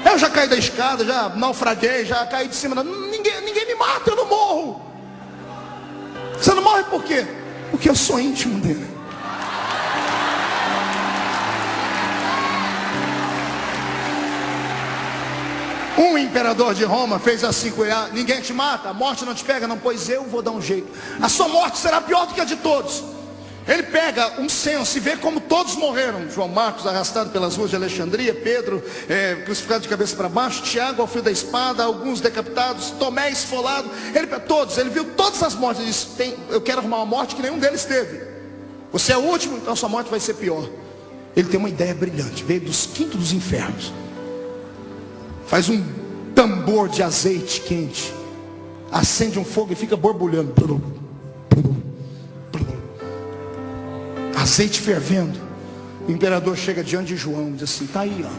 Eu já caí da escada, já naufraguei, já caí de cima. Ninguém me mata, eu não morro. Você não morre por quê? Porque eu sou íntimo dele. Um imperador de Roma fez assim com ele: ninguém te mata, a morte não te pega, não, pois eu vou dar um jeito. A sua morte será pior do que a de todos. Ele pega um censo e vê como todos morreram. João Marcos arrastado pelas ruas de Alexandria, Pedro crucificado de cabeça para baixo, Tiago ao fio da espada, alguns decapitados, Tomé esfolado. Ele viu todas as mortes. Ele disse: eu quero arrumar uma morte que nenhum deles teve. Você é o último, então sua morte vai ser pior. Ele tem uma ideia brilhante. Veio dos quintos dos infernos, faz um tambor de azeite quente, acende um fogo e fica borbulhando, azeite fervendo. O imperador chega diante de João e diz assim: tá aí, ó,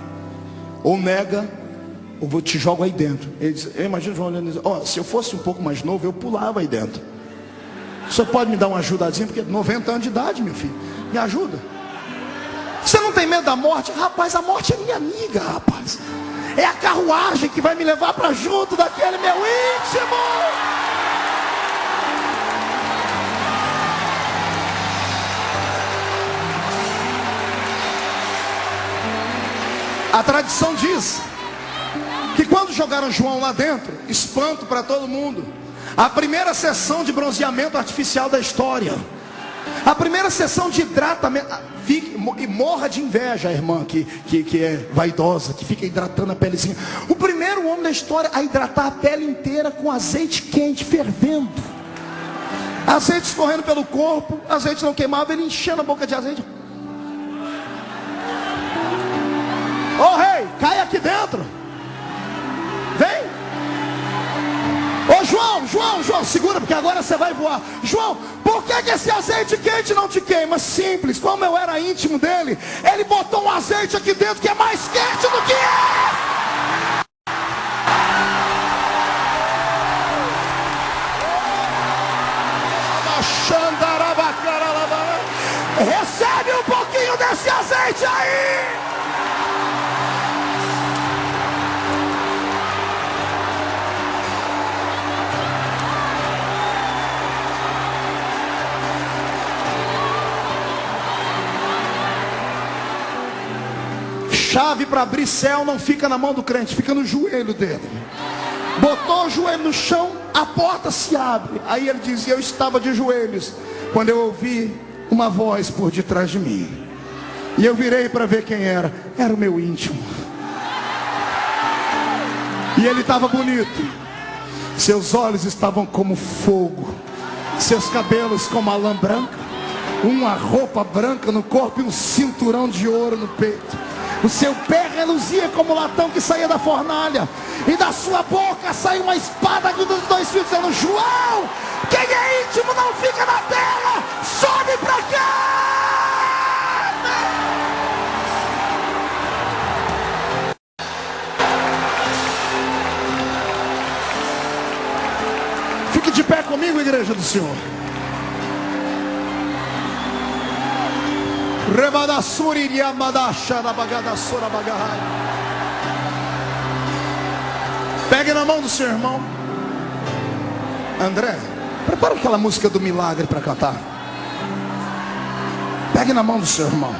ou nega, ou vou te jogo aí dentro. Ele diz, eu imagino João olhando e diz: ó, se eu fosse um pouco mais novo, eu pulava aí dentro. Você pode me dar uma ajudadinha, porque 90 anos de idade, meu filho, me ajuda. Você não tem medo da morte? Rapaz, a morte é minha amiga, rapaz. É a carruagem que vai me levar para junto daquele meu íntimo. A tradição diz que quando jogaram João lá dentro, espanto para todo mundo, a primeira sessão de bronzeamento artificial da história, a primeira sessão de hidratamento, e morra de inveja a irmã que é vaidosa, que fica hidratando a pelezinha. O primeiro homem da história a hidratar a pele inteira com azeite quente, fervendo, azeite escorrendo pelo corpo, azeite não queimava, ele enchendo a boca de azeite. Ô rei, cai aqui dentro. Vem. Ô João, segura, porque agora você vai voar. João, por que esse azeite quente não te queima? Simples, como eu era íntimo dele, ele botou um azeite aqui dentro que é mais quente do que recebe um pouquinho desse azeite aí. Chave para abrir céu não fica na mão do crente, fica no joelho dele. Botou o joelho no chão, a porta se abre. Aí ele diz: eu estava de joelhos quando eu ouvi uma voz por detrás de mim, e eu virei para ver quem era. Era o meu íntimo. E ele estava bonito. Seus olhos estavam como fogo, seus cabelos como a lã branca, uma roupa branca no corpo e um cinturão de ouro no peito. O seu pé reluzia como latão que saía da fornalha, e da sua boca saiu uma espada com os dois fios, dizendo: João, quem é íntimo não fica na terra, sobe pra cá. Fique de pé comigo, igreja do Senhor. Pegue na mão do seu irmão. André, prepara aquela música do milagre para cantar. Pegue na mão do seu irmão.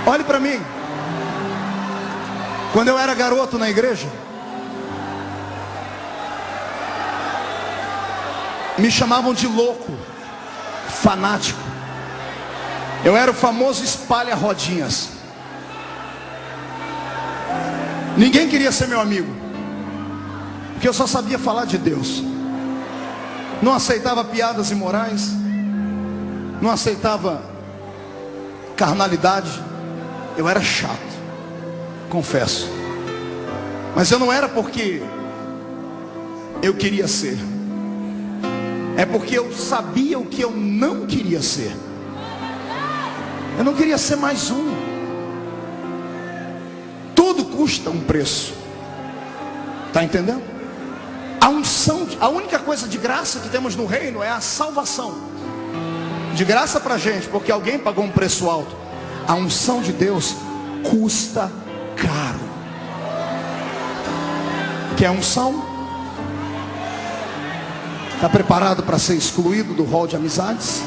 Olhe para mim. Quando eu era garoto na igreja, me chamavam de louco, fanático. Eu era o famoso espalha-rodinhas. Ninguém queria ser meu amigo, porque eu só sabia falar de Deus. Não aceitava piadas imorais, não aceitava carnalidade. Eu era chato, confesso. Mas eu não era porque eu queria ser, é porque eu sabia o que eu não queria ser. Eu não queria ser mais um. Tudo custa um preço. Está entendendo? A unção, a única coisa de graça que temos no reino é a salvação. De graça para a gente, porque alguém pagou um preço alto. A unção de Deus custa caro. Quer unção? Está preparado para ser excluído do hall de amizades?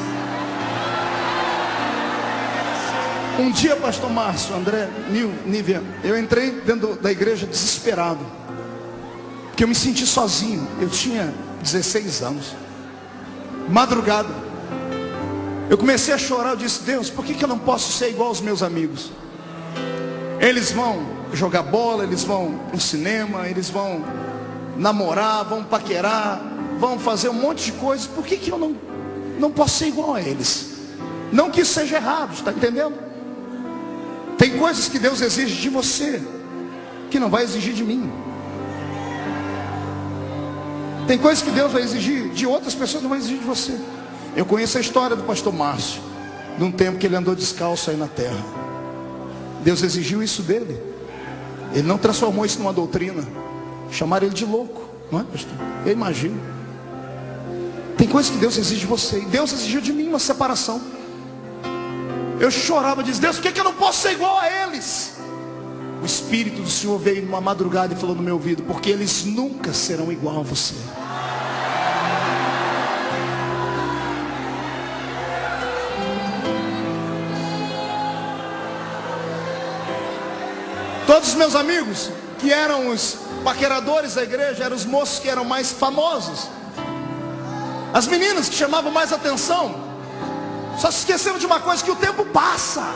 Um dia, pastor Márcio, André, Nívia, eu entrei dentro da igreja desesperado, porque eu me senti sozinho. Eu tinha 16 anos. Madrugada, Eu comecei a chorar, eu disse: Deus, por que eu não posso ser igual aos meus amigos? Eles vão jogar bola, eles vão pro cinema, eles vão namorar, vão paquerar, vão fazer um monte de coisas. Por que eu não posso ser igual a eles? Não que isso seja errado, está entendendo? Tem coisas que Deus exige de você que não vai exigir de mim. Tem coisas que Deus vai exigir de outras pessoas, não vai exigir de você. Eu conheço a história do pastor Márcio, de um tempo que ele andou descalço aí na terra. Deus exigiu isso dele. Ele não transformou isso numa doutrina. Chamaram ele de louco, não é, pastor? Eu imagino. Tem coisas que Deus exige de você. E Deus exigiu de mim uma separação. Eu chorava, dizia: Deus, por que eu não posso ser igual a eles? O Espírito do Senhor veio numa madrugada e falou no meu ouvido: porque eles nunca serão igual a você. Todos os meus amigos, que eram os paqueradores da igreja, eram os moços que eram mais famosos, as meninas que chamavam mais atenção, só se esqueceram de uma coisa: que o tempo passa.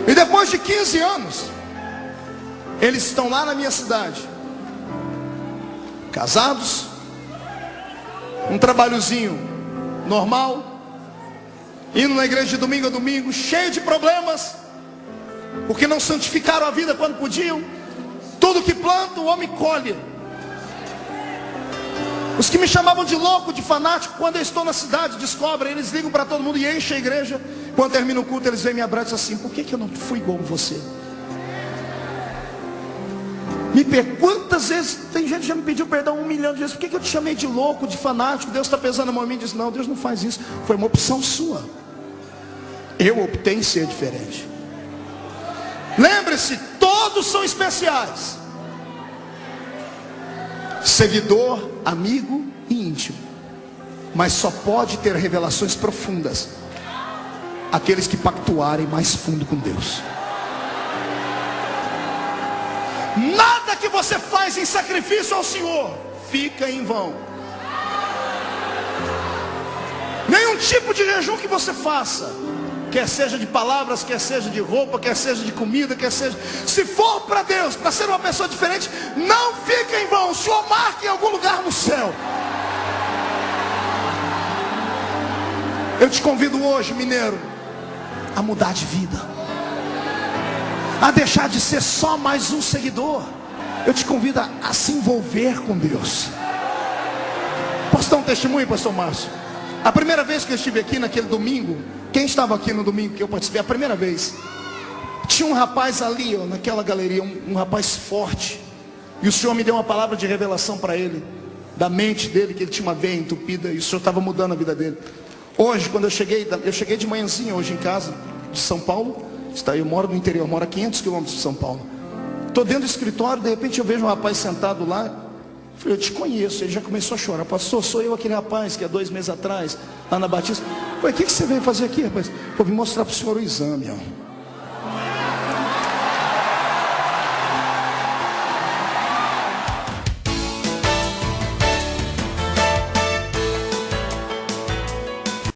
E depois de 15 anos, eles estão lá na minha cidade, casados, um trabalhozinho normal, indo na igreja de domingo a domingo, cheio de problemas, porque não santificaram a vida quando podiam. Tudo que planta o homem colhe. Os que me chamavam de louco, de fanático, quando eu estou na cidade, descobrem, eles ligam para todo mundo e enchem a igreja. Quando termina o culto, eles vêm me abraçam assim: por que eu não fui igual a você? Quantas vezes, tem gente que já me pediu perdão 1 milhão de vezes: por que eu te chamei de louco, de fanático? Deus está pesando a mão em mim. Disse: não, Deus não faz isso, foi uma opção sua. Eu optei em ser diferente. Lembre-se, todos são especiais. Seguidor, amigo e íntimo. Mas só pode ter revelações profundas aqueles que pactuarem mais fundo com Deus. Nada que você faz em sacrifício ao Senhor fica em vão. Nenhum tipo de jejum que você faça, quer seja de palavras, quer seja de roupa, quer seja de comida, quer seja, se for para Deus, para ser uma pessoa diferente, não fica em vão. O Senhor marca em algum lugar no céu. Eu te convido hoje, mineiro, a mudar de vida, a deixar de ser só mais um seguidor. Eu te convido a se envolver com Deus. Posso dar um testemunho, pastor Márcio? A primeira vez que eu estive aqui naquele domingo, quem estava aqui no domingo que eu participei, a primeira vez, tinha um rapaz ali, ó, naquela galeria, um rapaz forte, e o Senhor me deu uma palavra de revelação para ele, da mente dele, que ele tinha uma veia entupida, e o Senhor estava mudando a vida dele. Hoje, quando eu cheguei de manhãzinha hoje em casa, de São Paulo, eu moro no interior, eu moro a 500 quilômetros de São Paulo, estou dentro do escritório, de repente eu vejo um rapaz sentado lá. Eu falei: eu te conheço. Ele já começou a chorar: pastor, sou eu aquele rapaz que há 2 meses atrás, lá na Batista. Eu falei: o que você veio fazer aqui, rapaz? Eu vim mostrar para o senhor o exame, ó.